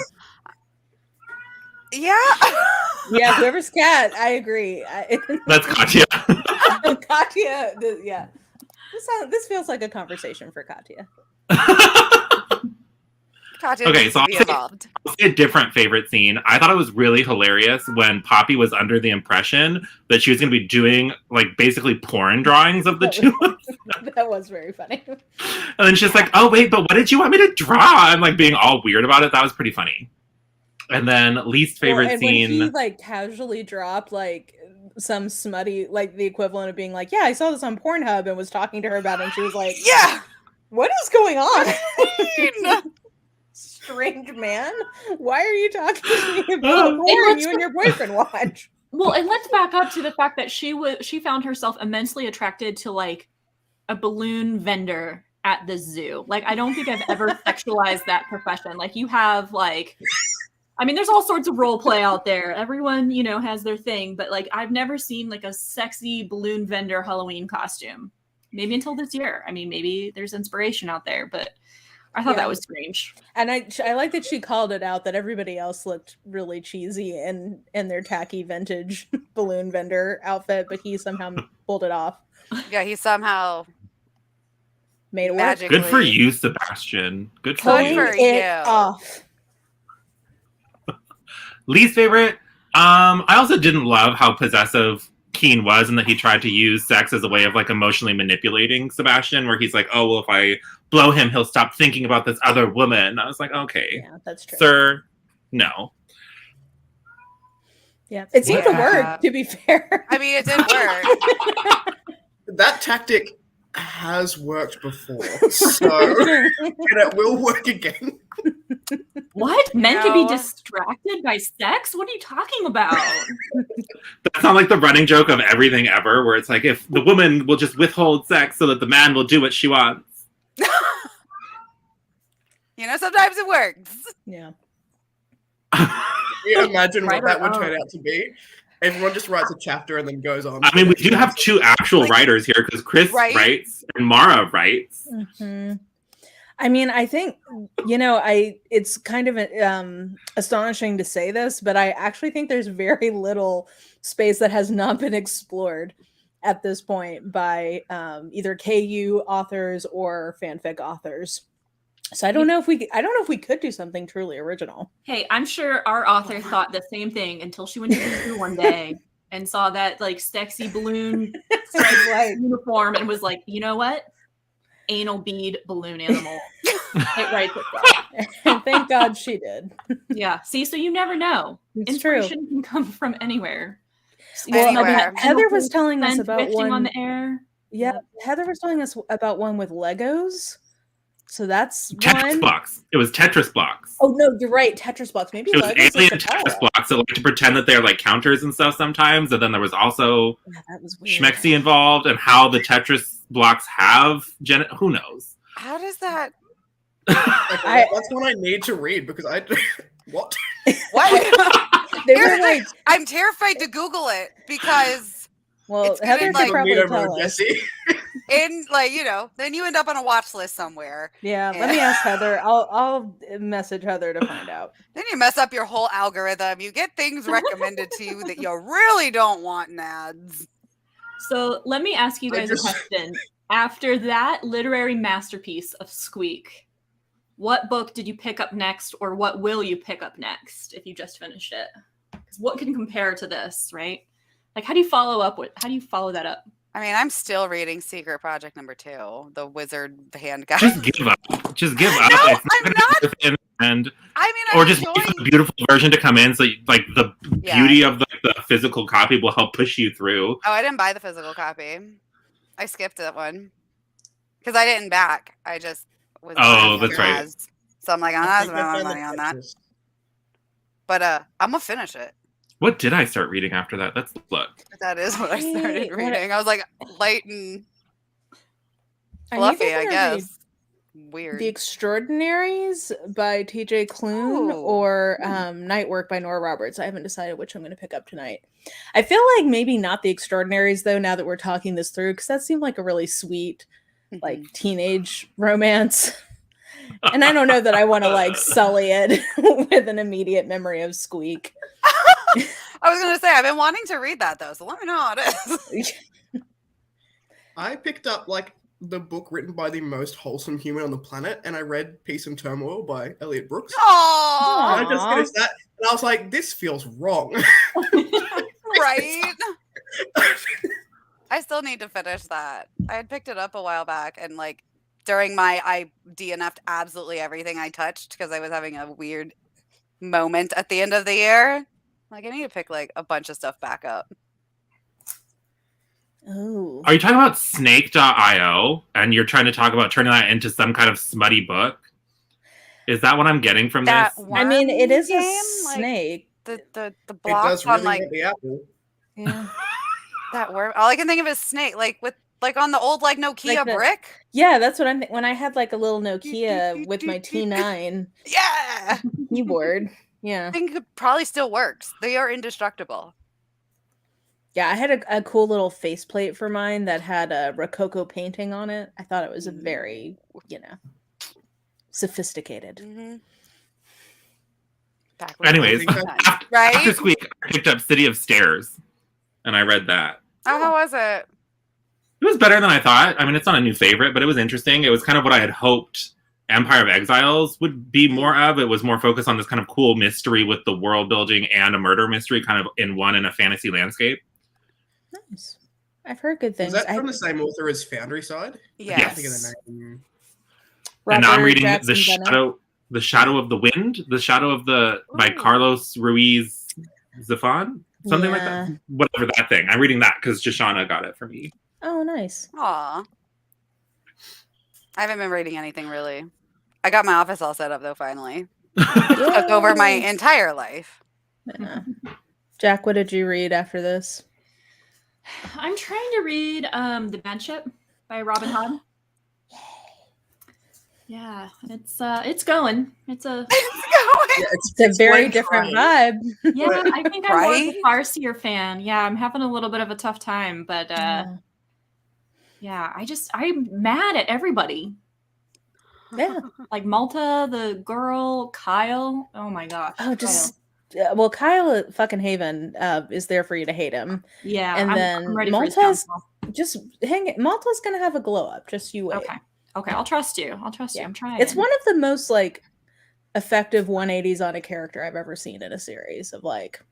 Yeah. yeah, whoever's cat, I agree. That's Katya. Katya, yeah. This feels like a conversation for Katya. Katya Okay, needs so to I'll be say- involved. I'll say a different favorite scene. I thought it was really hilarious when Poppy was under the impression that she was going to be doing like basically porn drawings of the two. That was very funny. And then she's like, oh, wait, but what did you want me to draw? And like being all weird about it. That was pretty funny. And then least favorite and scene. when he like casually dropped like some smutty, like the equivalent of being like, yeah, I saw this on Pornhub and was talking to her about it, and she was like, Yeah. what is going on? No. Strange man, why are you talking to me about And porn let's- you and your boyfriend watch? Well, and let's back up to the fact that she found herself immensely attracted to like a balloon vendor at the zoo. Like, I don't think I've ever sexualized that profession. Like, you have like, I mean, there's all sorts of role play out there. Everyone, has their thing, but like, I've never seen like a sexy balloon vendor Halloween costume. Maybe until this year. I mean, maybe there's inspiration out there, but I thought Yeah. that was strange. And I like that she called it out that everybody else looked really cheesy in their tacky vintage balloon vendor outfit, but he somehow pulled it off. Yeah, he somehow Made it work. magically. Good for you, Sebastian. Good for Good you. for Pulling it you. off. Least favorite. I also didn't love how possessive Keen was, and that he tried to use sex as a way of like emotionally manipulating Sebastian, where he's like, "Oh well, if I blow him, he'll stop thinking about this other woman." I was like, "Okay, Yeah, that's true. sir, no." Yeah, it seemed to work. To be fair, I mean, it did work. That tactic has worked before, so and it will work again. What? Men can be No. distracted by sex? What are you talking about? That's not like the running joke of everything ever, where it's like if the woman will just withhold sex so that the man will do what she wants. You know, sometimes it works. yeah. Can you imagine Right what that or would turn wrong? out to be? Everyone just writes a chapter and then goes on. I mean, we do have two actual writers here because Chris Right? writes and Mara writes. Mhm. I mean, I think it's kind of astonishing to say this, but I actually think there's very little space that has not been explored at this point by either KU authors or fanfic authors. So I don't know if we could do something truly original. Hey, I'm sure our author thought the same thing until she went to the zoo one day and saw that like sexy balloon striped Right. uniform and was like, you know what? Anal bead balloon animal. It writes itself. And thank God she did. Yeah. See, so you never know. It's true. Inspiration can come from anywhere. Well, Anywhere. Heather was telling us Scent about drifting one on the air. Yeah, Heather was telling us about one with Legos. So that's Tetris one. blocks. It was Tetris blocks. Oh no, you're right. Tetris blocks. Maybe It was Legos alien is the Tetris follow-up. blocks that like to pretend that they're like counters and stuff sometimes. And then there was also Yeah, that was weird. Schmexy involved, and how the Tetris blocks have who knows? How does that? Like, that's what I need to read because I what? What? They Here's were the like, thing. I'm terrified to Google it because well, it's gonna, Heather like, could probably Magneto tell mode, us. Jesse. in like then you end up on a watch list somewhere. Yeah, Yeah. let me ask Heather. I'll message Heather to find out. Then you mess up your whole algorithm. You get things recommended to you that you really don't want in ads. So let me ask you I guys just- a question. After that literary masterpiece of Squeak, what book did you pick up next, or what will you pick up next if you just finished it? Because what can compare to this, right? Like, how do you follow that up? I mean, I'm still reading Secret Project #2, the Wizard the Hand Guy. Just give up. Just give up. No, It's I'm gonna not. be worth it, and I mean, or I'm just wait enjoying. for the beautiful version to come in, so like the Yeah. beauty of the physical copy will help push you through. Oh, I didn't buy the physical copy. I skipped that one because I didn't back. I just was. Oh, buying that's it right. as- So I'm like, I'm I not think I spending my found the money on that. Tetris. But I'm gonna finish it. What did I start reading after that? Let's look. That is what I started What- reading. I was like light and I'm fluffy, either I gonna read guess. Weird. The Extraordinaries by TJ Klune Oh. or Night Work by Nora Roberts. I haven't decided which I'm going to pick up tonight. I feel like maybe not The Extraordinaries, though, now that we're talking this through, because that seemed like a really sweet, like, teenage romance. And I don't know that I want to, like, sully it with an immediate memory of Squeak. I was gonna say I've been wanting to read that though, so let me know how it is. I picked up like the book written by the most wholesome human on the planet, and I read Peace and Turmoil by Elliot Brooks. Oh, And I just finished that, and I was like, "This feels wrong." right. I still need to finish that. I had picked it up a while back, and like during I DNF'd absolutely everything I touched because I was having a weird moment at the end of the year. Like I need to pick like a bunch of stuff back up. Oh. Are you talking about Snake.io, and you're trying to talk about turning that into some kind of smutty book? Is that what I'm getting from That this? I mean, it is a game, like, snake. The It blocks does on really like want the apple. Yeah. that worm. All I can think of is snake, like with like on the old like Nokia Like the- brick. Yeah, that's what I'm. When I had like a little Nokia with my T9 Yeah, keyboard. Yeah, I think it probably still works. They are indestructible. yeah. I had a cool little faceplate for mine that had a Rococo painting on it. I thought it was a very, sophisticated. Mm-hmm. Anyways, I think after right? Squeak, I picked up City of Stairs, and I read that. Oh, how was it? It was better than I thought. I mean, it's not a new favorite, but it was interesting. It was kind of what I had hoped Empire of Exiles would be more of. It was more focused on this kind of cool mystery with the world building and a murder mystery kind of in one in a fantasy landscape. Nice. I've heard good things. Is that from the same author as Foundry Side? Yes. I can't think of the name. And now I'm Rodger reading Jackson The Shadow of the Wind, The Shadow of the by Ooh. Carlos Ruiz Zafon, something like Yeah. that. Whatever that thing. I'm reading that because Shoshana got it for me. Oh, nice. Aw. I haven't been reading anything really. I got my office all set up though. Finally, took over my Yay. entire life. Yeah. Jack, what did you read after this? I'm trying to read The Manship by Robin Hood. Yeah, it's going. It's a Yeah, It's a very like different trying. vibe. yeah. I think I'm more of a Right? Farseer fan. Yeah, I'm having a little bit of a tough time, but Yeah. yeah, I'm mad at everybody. Yeah. Like Malta, the girl, Kyle. Oh my gosh. Oh, just well, Kyle at fucking Haven is there for you to hate him. yeah. and I'm then ready for his Malta's- downfall. Just hang it. Malta's gonna have a glow up. Just you wait. Okay. I'll trust you. Yeah. I'm trying. It's one of the most like effective 180s on a character I've ever seen in a series of like,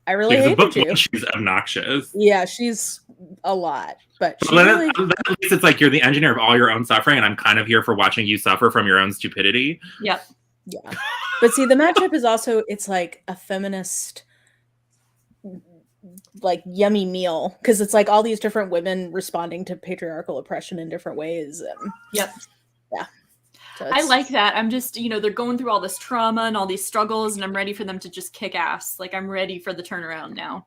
I really There's a book hated you. where she's obnoxious. Yeah, she's a lot, but she But really, at least it's like you're the engineer of all your own suffering, and I'm kind of here for watching you suffer from your own stupidity. Yep. yeah. But see, the matchup is also it's like a feminist, like yummy meal because it's like all these different women responding to patriarchal oppression in different ways. Yep. Yeah. So I like that. I'm just, they're going through all this trauma and all these struggles, and I'm ready for them to just kick ass. Like I'm ready for the turnaround now.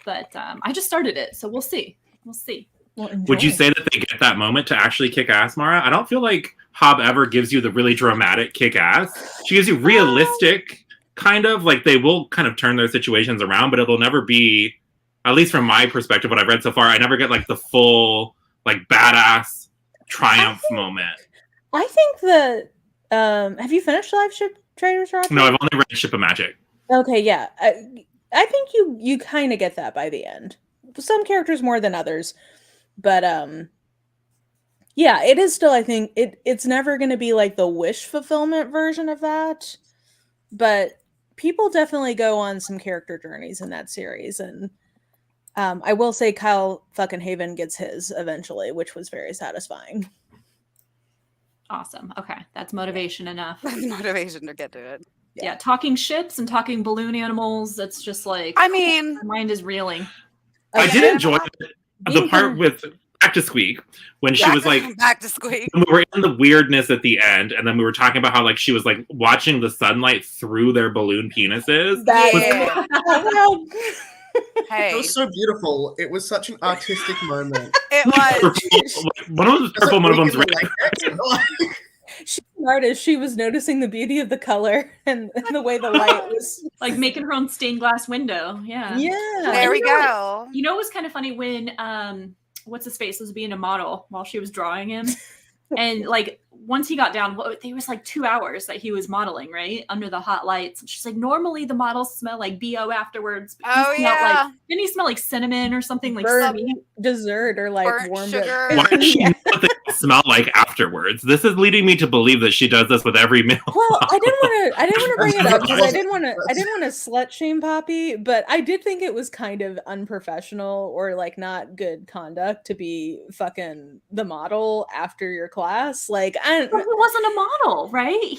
But I just started it, so we'll see. We'll see. Well, Would you enjoy. say that they get that moment to actually kick ass, Mara? I don't feel like Hobb ever gives you the really dramatic kick ass. She gives you realistic, kind of like they will kind of turn their situations around, but it'll never be, at least from my perspective, what I've read so far, I never get like the full, like badass triumph moment. I think that have you finished Live Ship Traders, Rodger? No, I've only read Ship of Magic. Okay, yeah. I think you kind of get that by the end. Some characters more than others. But yeah, it is still, I think it's never going to be like the wish fulfillment version of that. But people definitely go on some character journeys in that series, and I will say Kyle fucking Haven gets his eventually, which was very satisfying. Awesome. Okay. That's motivation enough. That's motivation to get to it. Yeah. Talking ships and talking balloon animals. It's just like, I mean, my mind is reeling. I Okay. did enjoy the Being part con- with back to Squeak when she back was to- like, back to Squeak. we were in the weirdness at the end, and then we were talking about how like she was like watching the sunlight through their balloon penises. That Yeah. Well, Hey, It was so beautiful. It was such an artistic moment. it was. Purple, like, one of them was Just, purple, like, one of them's making red. the light- she's an artist. She was noticing the beauty of the color and the way the light was. Like making her own stained glass window. Yeah. Yeah. There we you know what? go. You know, it was kind of funny when what's his face was being a model while she was drawing him, and like once he got down, there was like 2 hours that he was modeling right under the hot lights, and she's like, normally the models smell like BO afterwards. But he Oh, smelled yeah. like, didn't he smell like cinnamon or something like Burnt sweet? dessert or like Burnt warm sugar. Why does she Yeah. know what they smell like afterwards? This is leading me to believe that she does this with every meal. Well, I didn't want to bring it up because I didn't want That's- to slut shame Poppy, but I did think it was kind of unprofessional or like not good conduct to be fucking the model after your class. Like, But he wasn't a model, right?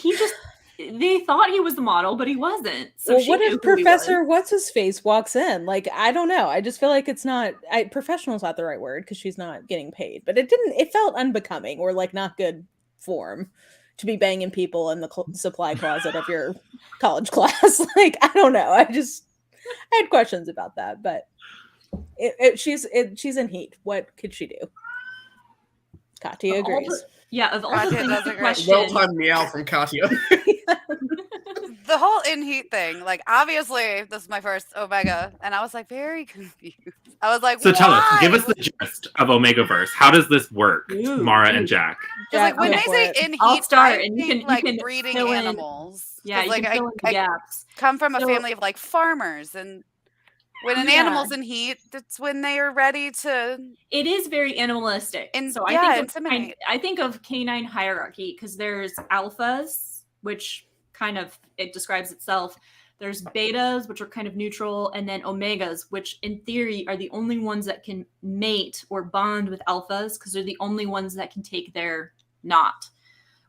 They thought he was the model, but he wasn't. So well, she what knew if who he Professor was. What's His Face walks in? Like, I don't know. I just feel like it's not. Professional's not the right word because she's not getting paid. But it didn't. It felt unbecoming or like not good form to be banging people in the supply closet of your college class. Like, I don't know. I had questions about that, but she's in heat. What could she do? Katya Of all agrees. Yeah, of all the Katya things does to agree. question. Well-timed meow from Katya. The whole in heat thing, like obviously this is my first Omega, and I was like very confused. I was like, So tell us, give why? us the gist of Omegaverse. How does this work, Ooh, Mara ooh. and Jack? Because like Jack, when go they for say it. in heat, I'll start, I and you think, can like breeding breeding fill in- animals. Yeah, 'Cause, you like can fill in the I gaps. come from a So- family of like farmers, and When an Yeah. animal's in heat, that's when they are ready to. It is very animalistic. And so yeah, I think of canine hierarchy because there's alphas, which kind of it describes itself. There's betas, which are kind of neutral, and then omegas, which in theory are the only ones that can mate or bond with alphas because they're the only ones that can take their knot,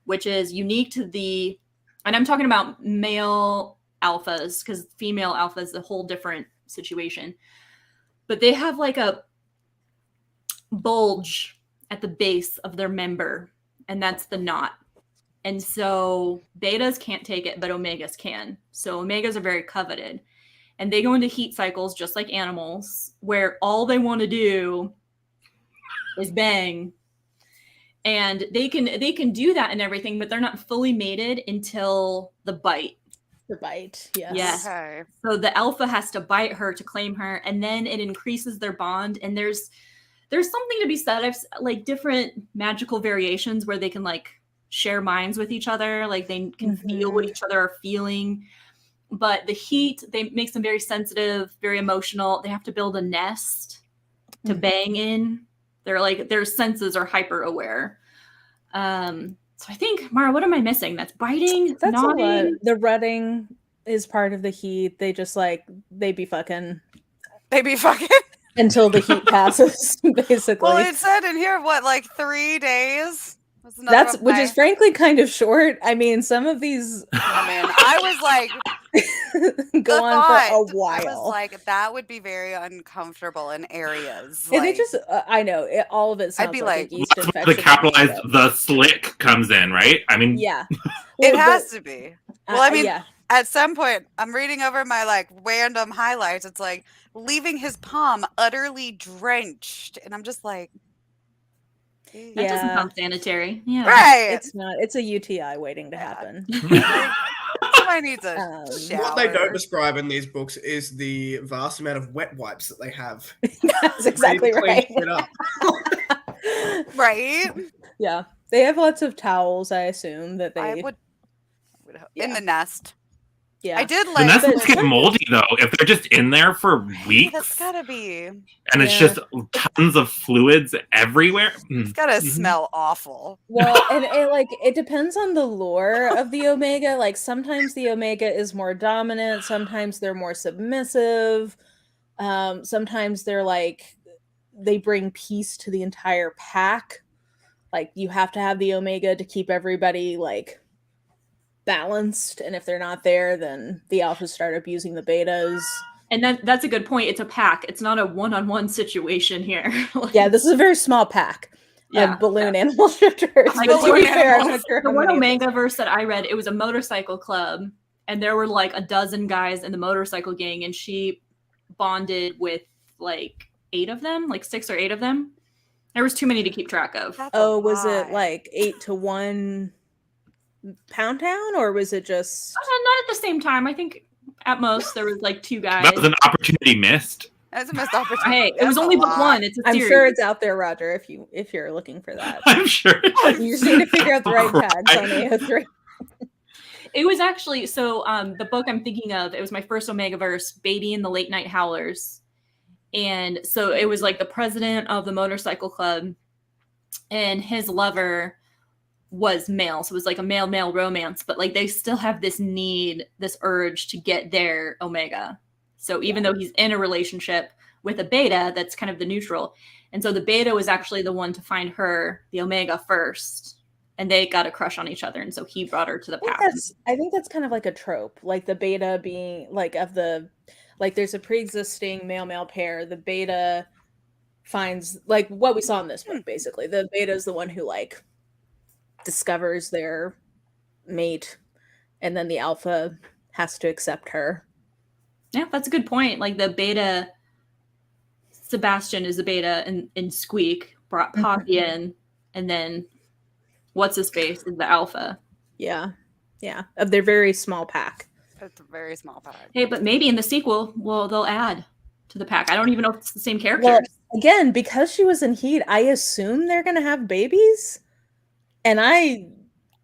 which is unique to the. And I'm talking about male alphas because female alpha is a whole different situation. But they have like a bulge at the base of their member, and that's the knot. And so betas can't take it, but omegas can. So omegas are very coveted. And they go into heat cycles just like animals, where all they want to do is bang. And they can do that and everything, but they're not fully mated until the bite. The bite, yes. Yes. Okay. So the alpha has to bite her to claim her, and then it increases their bond. And there's something to be said. I've like different magical variations where they can like share minds with each other, like they can feel what each other are feeling. But the heat makes them very sensitive, very emotional. They have to build a nest to bang in. They're like their senses are hyper aware. So I think, Mara, what am I missing? That's biting, That's a lot. gnawing. The rutting is part of the heat. They just like they be fucking until the heat passes, basically. Well, it said in here what, like 3 days? That's which is frankly kind of short. I mean, some of these I mean, I was like go on for a I while. was like, that would be very uncomfortable in areas. And Like, they just, I know, all of it sounds I'd be like a like- yeast That's where infection. the capitalized the slick comes in, right? I mean, Yeah. it Well, has to be. Well, I mean, yeah. at some point, I'm reading over my like random highlights. It's like leaving his palm utterly drenched, and I'm just like, That Yeah. doesn't sound sanitary. Yeah. right. It's not. It's a UTI waiting to happen. Somebody needs a shower. What they don't describe in these books is the vast amount of wet wipes that they have. That's exactly Ready to clean right. shit up. Right? Yeah, they have lots of towels. I assume that they. I would hope. In Yeah. the nest. Yeah, I did the like nest but- must get moldy though if they're just in there for That's weeks gotta be. and it's Yeah. just tons of fluids everywhere. It's gotta Mhm. smell awful. Well, and it depends on the lore of the Omega. Like sometimes the Omega is more dominant, sometimes they're more submissive. Sometimes they're like they bring peace to the entire pack. Like you have to have the Omega to keep everybody like balanced, and if they're not there, then the alphas start abusing the betas. And that's a good point. It's a pack. It's not a one-on-one situation here. Like, Yeah, this is a very small pack. Yeah. Of balloon animal shifters. Like But to balloon be fair, I'm animals. not sure The how one many of those- Omegaverse that I read, it was a motorcycle club, and there were like a dozen guys in the motorcycle gang, and she bonded with like 8 of them, like 6 or 8 of them. There was too many to keep track of. That's a Oh, was it lot. like 8 to 1 Pound Town, or was it just? Not at the same time. I think at most there was like 2 guys. That was an opportunity missed. That's a missed opportunity. Hey, it was That's a only book lot. 1. It's a I'm series. sure it's out there, Rodger. If you're looking for that, I'm sure. you just need to figure out the right tags on Right. AO3. It was actually so the book I'm thinking of, it was my first Omegaverse, Baby and the Late Night Howlers. And so it was like the president of the motorcycle club and his lover was male. So it was like a male-male romance, but like they still have this need, this urge to get their Omega. So even though he's in a relationship with a beta, that's kind of the neutral. And so the beta was actually the one to find her, the Omega, first. And they got a crush on each other. And so he brought her to the path. I think that's kind of like a trope, like the beta being like of the, like there's a pre-existing male-male pair. The beta finds like what we saw in this book, basically. The beta is the one who like discovers their mate, and then the alpha has to accept her. Yeah, that's a good point. Like the beta, Sebastian is the beta, and Squeak brought Poppy in, and then what's his face is the alpha. Yeah, of their very small pack. It's a very small pack. Hey, but maybe in the sequel, well, they'll add to the pack. I don't even know if it's the same characters. Well, again, because she was in heat, I assume they're gonna have babies, and I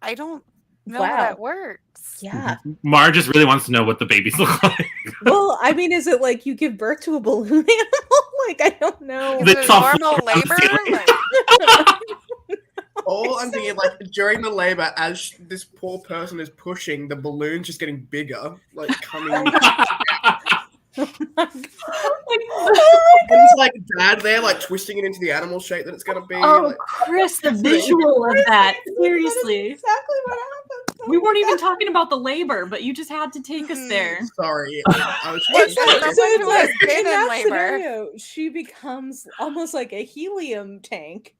I don't know Wow. how that works. Yeah. Mar just really wants to know what the babies look like. Well, I mean, is it like you give birth to a balloon animal? Like, I don't know. Is They it saw normal flying around the labor? ceiling. Like, All I'm thinking, like, during the labor, as this poor person is pushing, the balloon's just getting bigger, like, coming. And it's like dad there, like, twisting it into the animal shape that it's gonna be. Oh, Like, Chris, the visual of that. Seriously. Exactly what happened. We weren't even talking about the labor, but you just had to take us there. sorry. I was It's just like- So it's who like, has been in in that labor. scenario, she becomes almost like a helium tank.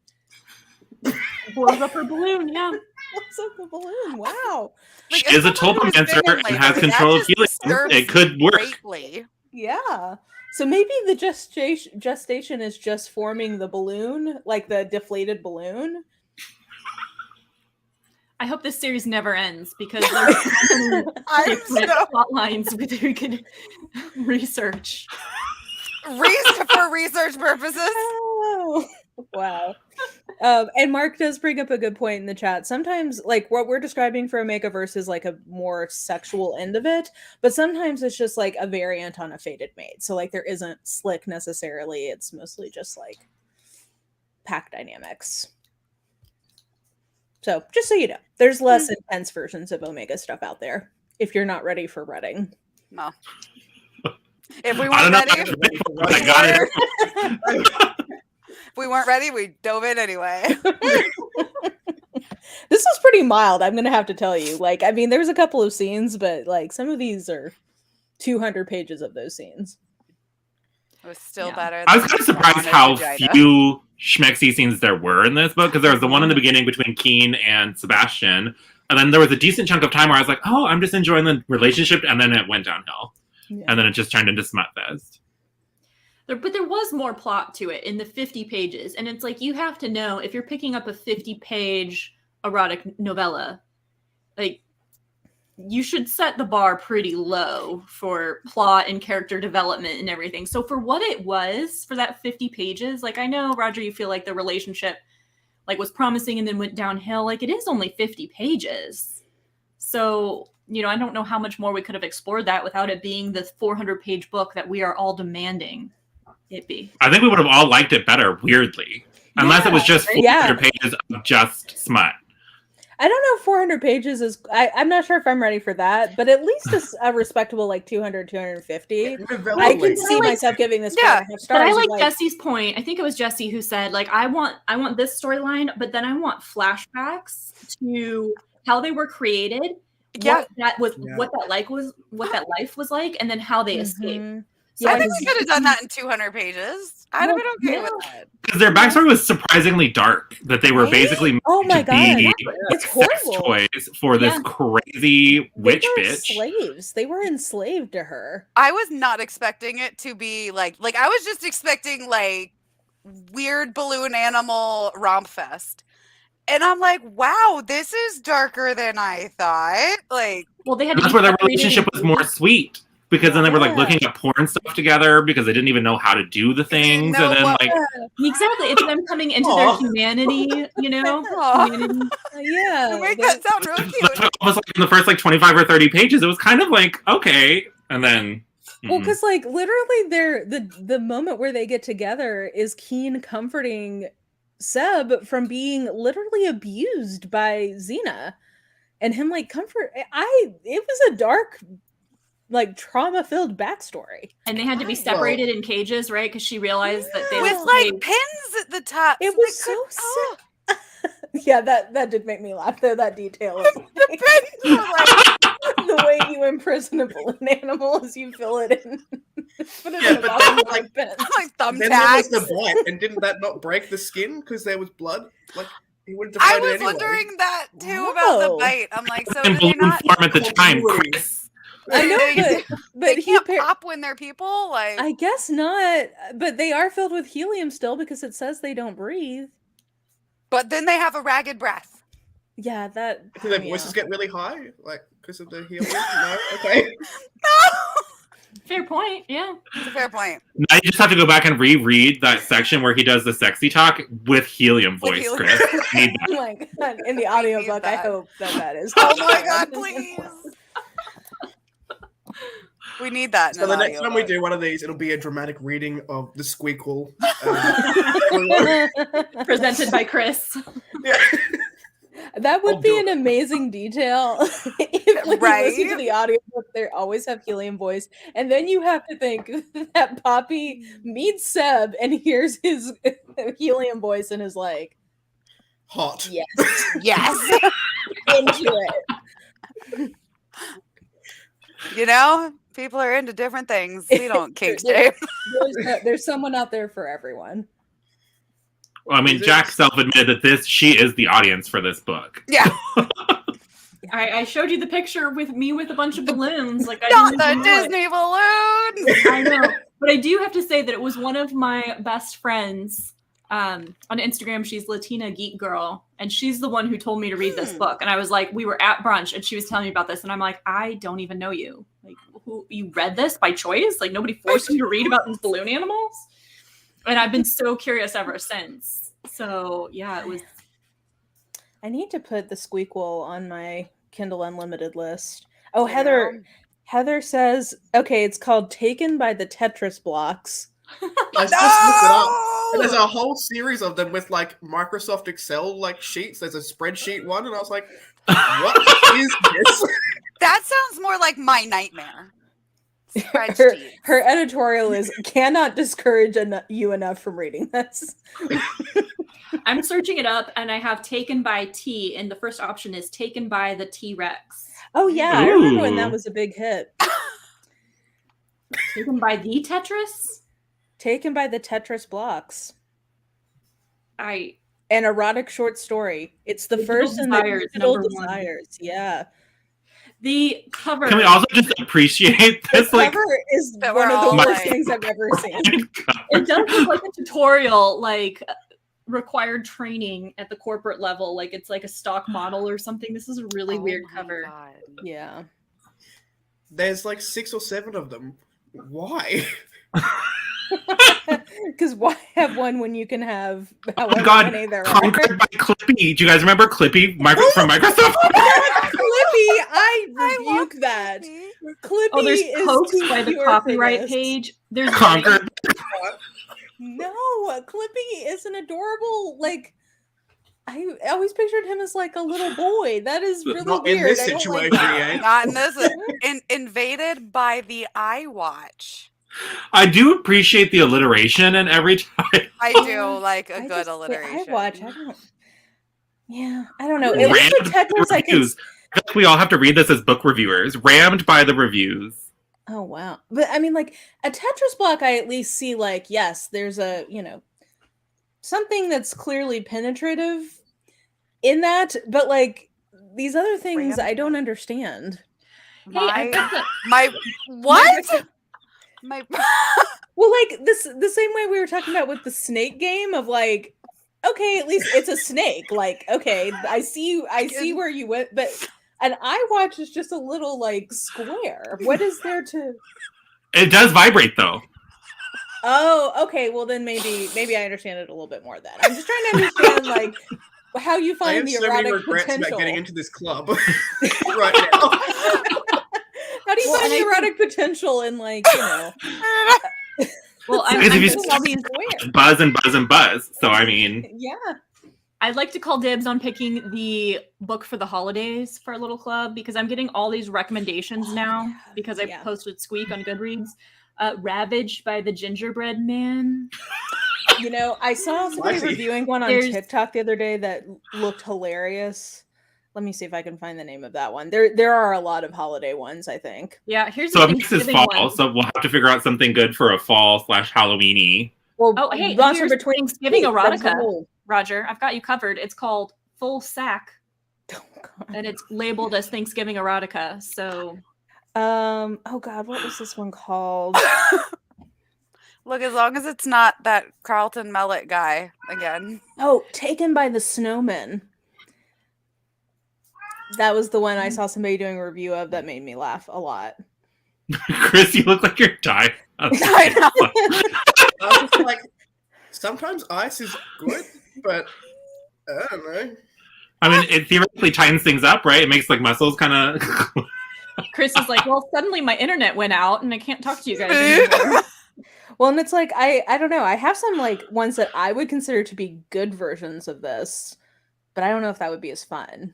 Blows up her balloon, yeah. What's up the balloon? Wow. like, She is a as someone who's tulpamancer been in and has labor, control that of helium. just disturbs It could work. greatly. Yeah. So maybe the gestation is just forming the balloon, like the deflated balloon. I hope this series never ends because there's so many I'm different so plot lines we could research. for research purposes. Oh, wow. And Mark does bring up a good point in the chat. Sometimes, like, what we're describing for Omegaverse is like a more sexual end of it, but sometimes it's just like a variant on a fated mate. So, like, there isn't slick necessarily. It's mostly just like pack dynamics. So, just so you know, there's less intense versions of Omega stuff out there if you're not ready for Redding. No. If we I weren't don't know. ready, I got it. if we weren't ready, we dove in anyway. This was pretty mild, I'm gonna have to tell you. Like, I mean, there's a couple of scenes, but like some of these are 200 pages of those scenes. It was still Yeah. better. I was than kind of surprised Dawn how and Vagina. few schmexy scenes there were in this book, because there was the one in the beginning between Keen and Sebastian, and then there was a decent chunk of time where I was like, oh, I'm just enjoying the relationship, and then it went downhill. Yeah. And then it just turned into Smutfest. But there was more plot to it in the 50 pages. And it's like, you have to know if you're picking up a 50-page erotic novella, like, you should set the bar pretty low for plot and character development and everything. So for what it was, for that 50 pages, like, I know, Rodger, you feel like the relationship, like, was promising and then went downhill. Like, it is only 50 pages. So, you know, I don't know how much more we could have explored that without it being the 400-page book that we are all demanding it be. I think we would have all liked it better, weirdly. Unless it was just 400 Yeah. pages of just smut. I don't know if 400 pages is I'm not sure if I'm ready for that, but at least a respectable like 200 250. I can see myself giving this 4.5 stars. But I like like, Jesse's point. I think it was Jesse who said, like, I want this storyline, but then I want flashbacks to how they were created, Yeah. what that was, Yeah. what that life was like, and then how they escaped. mhm. So I think just- we could have done that in 200 pages. I'd have been okay with that. Because their backstory was surprisingly dark. That they were Right? basically meant Oh my to god, be it's sex horrible. toys for this Yeah. crazy witch They were bitch. slaves. They were enslaved to her. I was not expecting it to be like I was just expecting like weird balloon animal romp fest. And I'm like, wow, this is darker than I thought. Like, well, they had And to that's be where their separated relationship in was more sweet. Because then they were like Yeah. looking at porn stuff together because they didn't even know how to do the things. know And then what- like Exactly. It's them coming into their humanity, you know? Aw. Humanity. Yeah. you make they- that sound real cute. almost like in the first like 25 or 30 pages, it was kind of like, okay. And then Well, because like literally, the moment where they get together is Keen comforting Seb from being literally abused by Xena, and him like comfort. It was a dark, like trauma-filled backstory. And they had to be separated in cages, right? Because she realized that they With were like pins at the top. It so was they so could- oh, sick. Yeah, that did make me laugh though. That detail, of, the pins were like, the way you imprison a balloon animal is you fill it in. Put it Yeah, in a but box then, with like, pins. like Then there was thumbtacks. the bite, and didn't that not break the skin because there was blood? Like, he would have I decided was anyway. wondering that too about the Whoa. bite. I'm like, so in did they balloon not? form at the time, Continuity. Chris. I know, They but he can't par- pop when they're people. Like, I guess not, but they are filled with helium still because it says they don't breathe. but then they have a ragged breath. Yeah, that. Do their yeah. voices get really high, like because of the helium? No, okay. fair point. Yeah. It's a fair point. Now you just have to go back and reread that section where he does the sexy talk with helium With voice, helium. Chris. You need that. Oh my god! In the audiobook, I that. hope that is. Oh my god, please! We need that. So in the an next time we audiobook. do one of these, it'll be a dramatic reading of the Squeakquel. Presented by Chris. Yeah. That would I'll be do an it. amazing detail. If when you listen to Right? the audiobook, they always have helium voice, and then you have to think that Poppy meets Seb and hears his helium voice and is like, Hot. "Yes, Yes. into it." You know, people are into different things. We don't kink There- shame. There's someone out there for everyone. Well, I mean, Jack self-admitted that she is the audience for this book. Yeah. I showed you the picture with me with a bunch of balloons. Like I Not didn't the even know it. Disney balloon. I know, but I do have to say that it was one of my best friends on Instagram. She's Latina Geek Girl, and she's the one who told me to read this book. And I was like, we were at brunch, and she was telling me about this, and I'm like, I don't even know you. Like, who you read this by choice? Like, nobody forced you to read about these balloon animals. And I've been so curious ever since. So yeah, it was. I need to put the Squeakquel on my Kindle Unlimited list. Oh, You Heather. know? Heather says, okay, it's called Taken by the Tetris Blocks. I just looked it up. And there's a whole series of them with like Microsoft Excel like sheets. There's a spreadsheet one, and I was like, what is this? That sounds more like my nightmare. Her, Spreadsheets. her editorial is, cannot discourage you enough from reading this. I'm searching it up, and I have Taken by T, and the first option is Taken by the T-Rex. Oh, yeah. I remember when Ooh. that was a big hit. Taken by the Tetris? Taken by the Tetris Blocks. I An erotic short story. It's the Digital first in the Desires, Digital number one. Desires. Yeah. the cover. Can we also just appreciate this? The Like, cover is that one we're of the all worst like- things I've ever seen. It does look like a tutorial, like required training at the corporate level. Like it's like a stock model or something. This is a really Oh weird my cover. God. Yeah. There's like 6 or 7 of them. Why? Because why have one when you can have Oh however my God, many there are? conquered by Clippy. Do you guys remember Clippy from Microsoft? Clippy, I I love rebuke that. Clippy. Clippy Oh, there's is Pokes too by the pure for copyright this. page. There's Conquered. No, Clippy is an adorable, like, I always pictured him as like a little boy. That is really Not weird. in this I don't like situation, that. yeah. Not in this. Invaded by the iWatch. I do appreciate the alliteration and every time. I do like a I good just- alliteration. I watch. I don't. Yeah, I don't know. At Rammed least with by the Tetris, I can. reviews. I think we all have to read this as book reviewers. Rammed by the reviews. Oh wow! But I mean, like a Tetris block, I at least see like yes, there's a something that's clearly penetrative in that, but like these other things, I don't understand. Hey, I got the, My what? My Well, like the same way we were talking about with the snake game of like, okay, at least it's a snake. Like, okay, I see where you went, but an iWatch is just a little like square. What is there to? It does vibrate though. Oh, okay. Well, then maybe I understand it a little bit more. Then I'm just trying to understand like how you I find have the so many erotic regrets potential. about getting into this club right now. How do you Well, find and the I erotic potential in like well, I'm Because if you thinking all these. buzz and buzz and buzz. So I mean, Yeah. I'd like to call dibs on picking the book for the holidays for our little club because I'm getting all these recommendations now because I Yeah. posted Squeak on Goodreads. Ravaged by the Gingerbread Man. I saw somebody Spicy. reviewing one on There's- TikTok the other day that looked hilarious. Let me see if I can find the name of that one. There are a lot of holiday ones, I think. Yeah, here's so the this is Thanksgiving fall, one. so we'll have to figure out something good for a fall / Halloweeny. Well, Oh, hey, Monster here's Between Thanksgiving Feet, that's the erotica. whole- Roger, I've got you covered. It's called Full Sack, Oh, God. and it's labeled as Thanksgiving erotica. So Oh God, what was this one called? Look, as long as it's not that Carlton Mellett guy again. Oh, Taken by the Snowman. That was the one I saw somebody doing a review of that made me laugh a lot. Chris, you look like you're dying. I know. I was just like, sometimes ice is good, but I don't know. I mean, it theoretically tightens things up, right? It makes like muscles kind of. Chris is like, well, suddenly my internet went out and I can't talk to you guys anymore. Well, and it's like I don't know. I have some like ones that I would consider to be good versions of this, but I don't know if that would be as fun.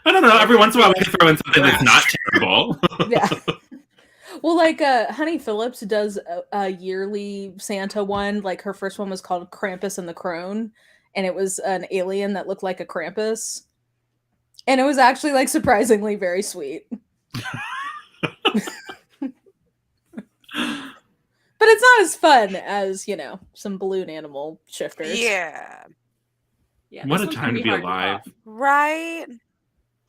I don't know. Every once in a while, we can throw in something that's not terrible. Yeah. Well, like Honey Phillips does a yearly Santa one. Like her first one was called Krampus and the Crone, and it was an alien that looked like a Krampus, and it was actually like surprisingly very sweet. But it's not as fun as, you know, some balloon animal shifters. Yeah. Yeah, What this a one's time gonna to be hard alive. top. Right?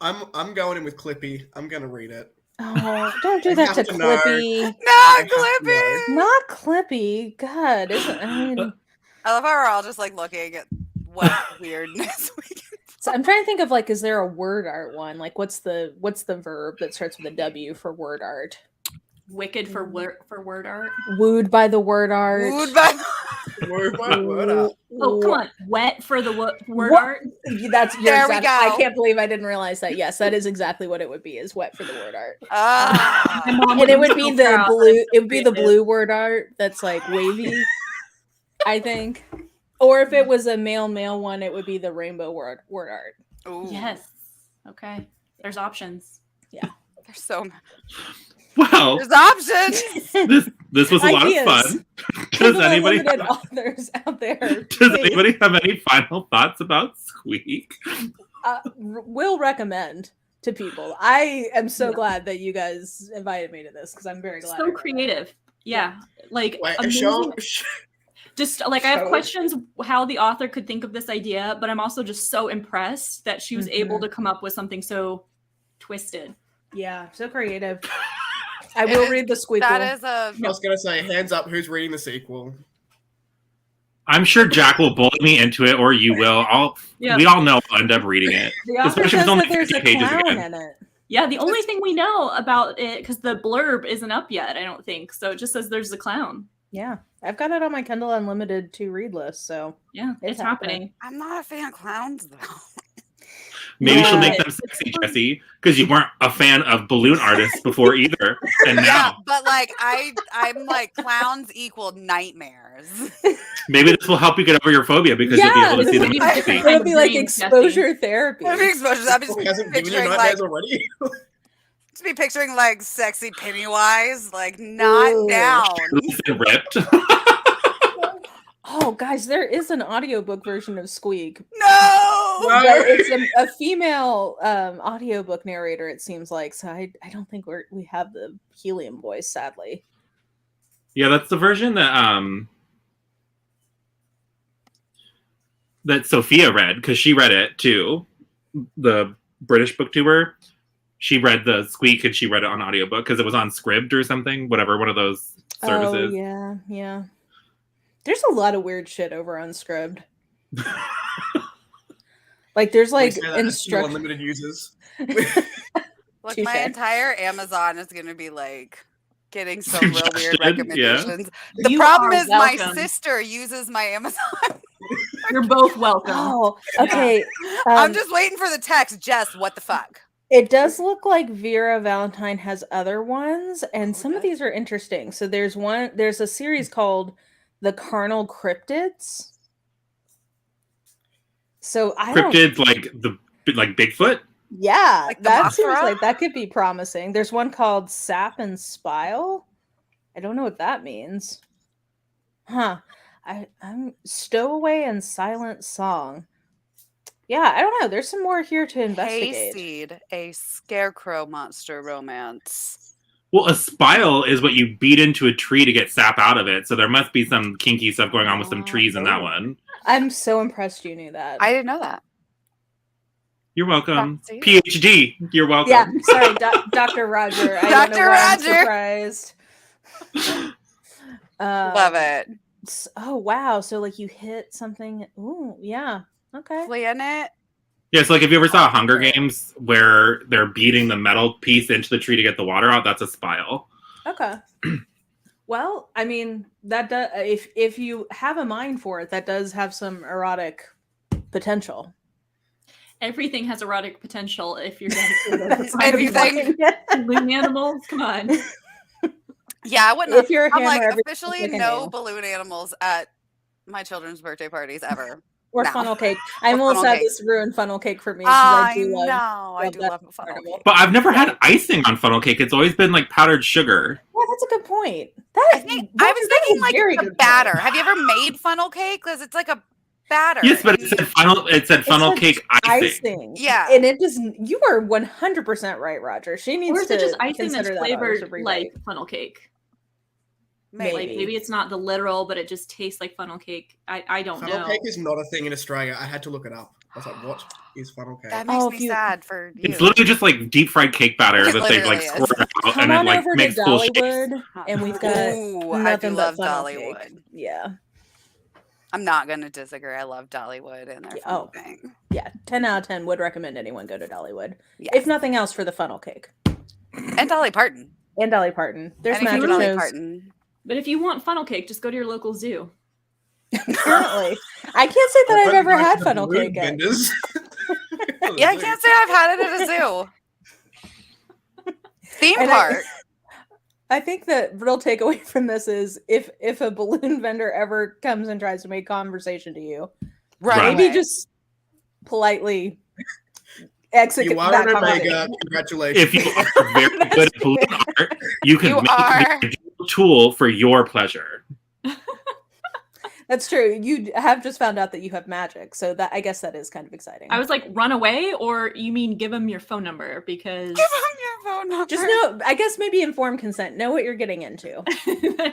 I'm going in with Clippy. I'm gonna read it. Oh, don't do I that have to to know. Clippy. Not have to Clippy! Not Clippy. God, isn't I mean I love how we're all just like looking at what weirdness we can. so I'm trying to think of like, is there a word art one? Like what's the verb that starts with a W for word art? Wicked for word art. Wooed by the word art. Wooed by Word by word up. Oh, come on. Wet for the word What? art. That's your There we exact, I go. can't believe I didn't realize that. Yes, that is exactly what it would be, is wet for the word art. Ah. My mom And it would so be the proud. blue, it would be the creative. blue word art that's like wavy, I think. Or if it was a male one, it would be the rainbow word art. Ooh. Yes. Okay. There's options. There's so Well, there's options. this was a lot of Ideas. fun. For Does the anybody limited have, authors out there, does please, anybody have any final thoughts about Squeak? will recommend to people. I am so Yeah. glad that you guys invited me to this because I'm very glad. I So read it. creative. Yeah. Like Wait, amazing. Just like I have show- questions how the author could think of this idea, but I'm also just so impressed that she was able to come up with something so twisted. Yeah, so creative. I will read the Squeak. That is a I was gonna say, hands up, who's reading the sequel? I'm sure Jack will bully me into it, or you will. Yeah. We all know I'll end up reading it. The author Especially if says it's only that there's 50 a pages clown again. in it. Yeah, the only thing we know about it, because the blurb isn't up yet, I don't think. So it just says there's a clown. Yeah, I've got it on my Kindle Unlimited to read list, so Yeah, It's it's happening. I'm not a fan of clowns though. Maybe she'll Yeah. make them sexy, Jesse, because you weren't a fan of balloon artists before either. And Yeah, now, but like I'm like clowns equal nightmares. maybe this will help you get over your phobia because you'll be able to this see will them be in a sexy. different it'll be like dreams, Jesse. exposure therapy. I'm exposures. I'm just Hasn't given you picturing nightmares like already? picturing like sexy Pennywise, like not Ooh. down. Listen, ripped. Oh, guys, there is an audiobook version of Squeak. No. But it's a female audiobook narrator, it seems like. So I don't think we have the helium voice, sadly. Yeah, that's the version that Sophia read, because she read it too. The British booktuber. She read the Squeak and she read it on audiobook because it was on Scribd or something, whatever, one of those services. Oh, yeah. There's a lot of weird shit over on Scribd. Like there's like instructions. Unlimited users. Look, my Touche. entire Amazon is gonna be like getting some real weird Suggested, yeah. recommendations. The You problem are is my welcome. sister uses my Amazon. You're both welcome. Oh, okay. I'm just waiting for the text. Jess, what the fuck? It does look like Vera Valentine has other ones, and some of Okay. these are interesting. So there's a series called The Carnal Cryptids. So I don't. Cryptids like Bigfoot. Yeah, Like the that seems Mothra? like that could be promising. There's one called Sap and Spile. I don't know what that means. Huh. I'm Stowaway and Silent Song. Yeah, I don't know. There's some more here to investigate. Hayseed, a scarecrow monster romance. Well, a spile is what you beat into a tree to get sap out of it. So there must be some kinky stuff going on with some trees in that Oh. one. I'm so impressed you knew that. I didn't know that. You're welcome. See? PhD. You're welcome. Yeah, sorry, Dr. Rodger. I don't know Dr. why I'm Rodger. surprised. Love it. Oh wow! So like you hit something. Ooh, yeah. Okay. Planet. Yeah, so like if you ever saw Hunger Games where they're beating the metal piece into the tree to get the water out, that's a spile. Okay. Well, I mean that does. If you have a mind for it, that does have some erotic potential. Everything has erotic potential if you're going to Everything. balloon animals. Come on. Yeah, I wouldn't. If you're a I'm like, hammer, everything officially looks like a no nail. balloon animals at my children's birthday parties ever. Or No. funnel cake. I'm Or a little funnel sad cake. this ruined funnel cake for me because I do love I do that love funnel carnival. cake. But I've never had Right. icing on funnel cake. It's always been like powdered sugar. Yeah, that's a good point. I That think Roger, I was that is thinking a like very the good batter. point. Have you ever made funnel cake? Because it's like a batter. Yes, but and it said funnel. It said funnel It said cake icing. Yeah. and it just you are 100% right, Roger. She needs Or is to it just icing that's consider that ours a flavored rewrite. like funnel cake? Maybe. Like maybe it's not the literal, but it just tastes like funnel cake. I don't Funnel know. cake is not a thing in Australia. I had to look it up. I was like, what is funnel cake? That makes Oh, me if you- sad for you. It's literally just like deep fried cake batter It that they've like literally is. squirted out, Come and it on like over to makes cool shapes. Dollywood, and we've got Ooh, I do nothing love but funnel cake. Dollywood. Yeah, I'm not going to disagree. I love Dollywood and their Oh. funnel thing. yeah. 10 out of 10 would recommend anyone go to Dollywood, Yes. if nothing else for the funnel cake And Dolly Parton. and Dolly Parton. There's Anything magic for Dolly shows. Parton. But if you want funnel cake, just go to your local zoo. Apparently, I can't say that I've ever had funnel Balloon cake. At. vendors. Yeah, I can't say I've had it at a zoo. Theme And park. I think the real takeaway from this is if a balloon vendor ever comes and tries to make conversation to you, Right. maybe just politely exit You are that an conversation. Omega. Congratulations. If you are very good at balloon art, you can You make are. it a tool for your pleasure. That's true. You have just found out that you have magic, so that I guess that is kind of exciting. I was like, run away, or you mean give them your phone number because Give him your phone number. just know. I guess maybe informed consent. Know what you're getting into.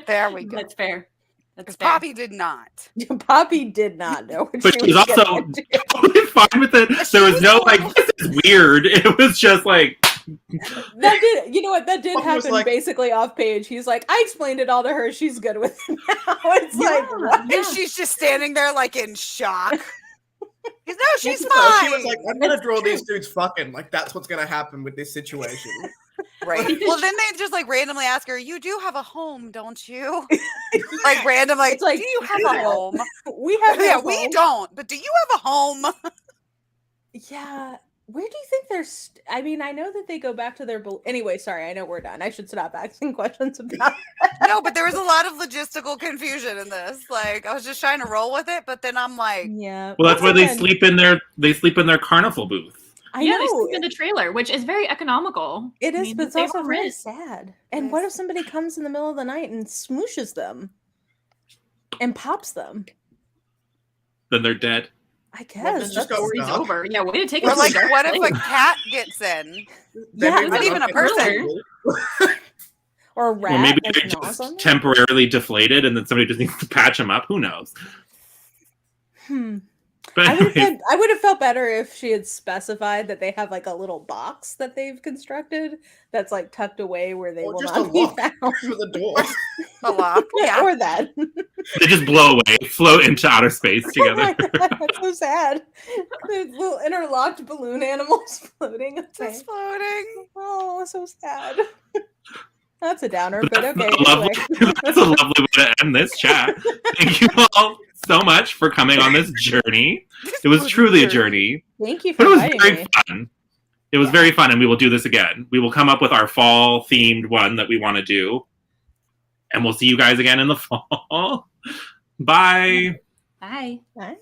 There we go. That's fair. That's Because fair. Poppy did not. Poppy did not know what But she she's was also getting into. totally fine with it. There was no like, this is weird. It was just like, That did, you know what? That did Poppy was happen like- basically off page. He's like, I explained it all to her. She's good with it now. It's like, what? And she's just standing there like in shock. He's, no, she's So fine. she was like, I'm gonna draw these dudes fucking. Like that's what's gonna happen with this situation. Right. Well, then they just like randomly ask her, "You do have a home, don't you?" Like random, like, It's like, "Do you have a yeah. home?" We have Yeah, no we home. don't. But do you have a home? Yeah. Where do you think they're? I mean, I know that they go back to their. Anyway, sorry. I know we're done. I should stop asking questions about. No, but there was a lot of logistical confusion in this. Like, I was just trying to roll with it, but then I'm like, Yeah. well, that's why once they again, sleep in their carnival booth. I Yeah, they know sleep in the trailer, which is very economical. it I is, mean, but it's save also on really rent. sad. And what if somebody comes in the middle of the night and smooshes them, and pops them? Then they're dead. I Well, guess let's just that's- go Story's dark. over. Yeah, way to take or it. like, what if a cat gets in? Yeah, not even a person. or a rat. Or maybe that they're gnaws just on them? temporarily deflated, and then somebody just needs to patch them up. Who knows? But I would have felt better if she had specified that they have like a little box that they've constructed that's like tucked away where they Or will just a not be lock found. for the door. A lock. Yeah. Or that. they just blow away, float into outer space Oh together. my God, that's so sad. The little interlocked balloon animals floating away. Just floating. Oh, so sad. That's a downer, But but that's, okay. a lovely, Anyway. that's a lovely way to end this chat. Thank you all so much for coming on this journey. It was truly a journey, Thank you for but it was inviting very me. fun. It was very fun, and we will do this again. We will come up with our fall themed one that we want to do, and we'll see you guys again in the fall. Bye. Bye. Bye.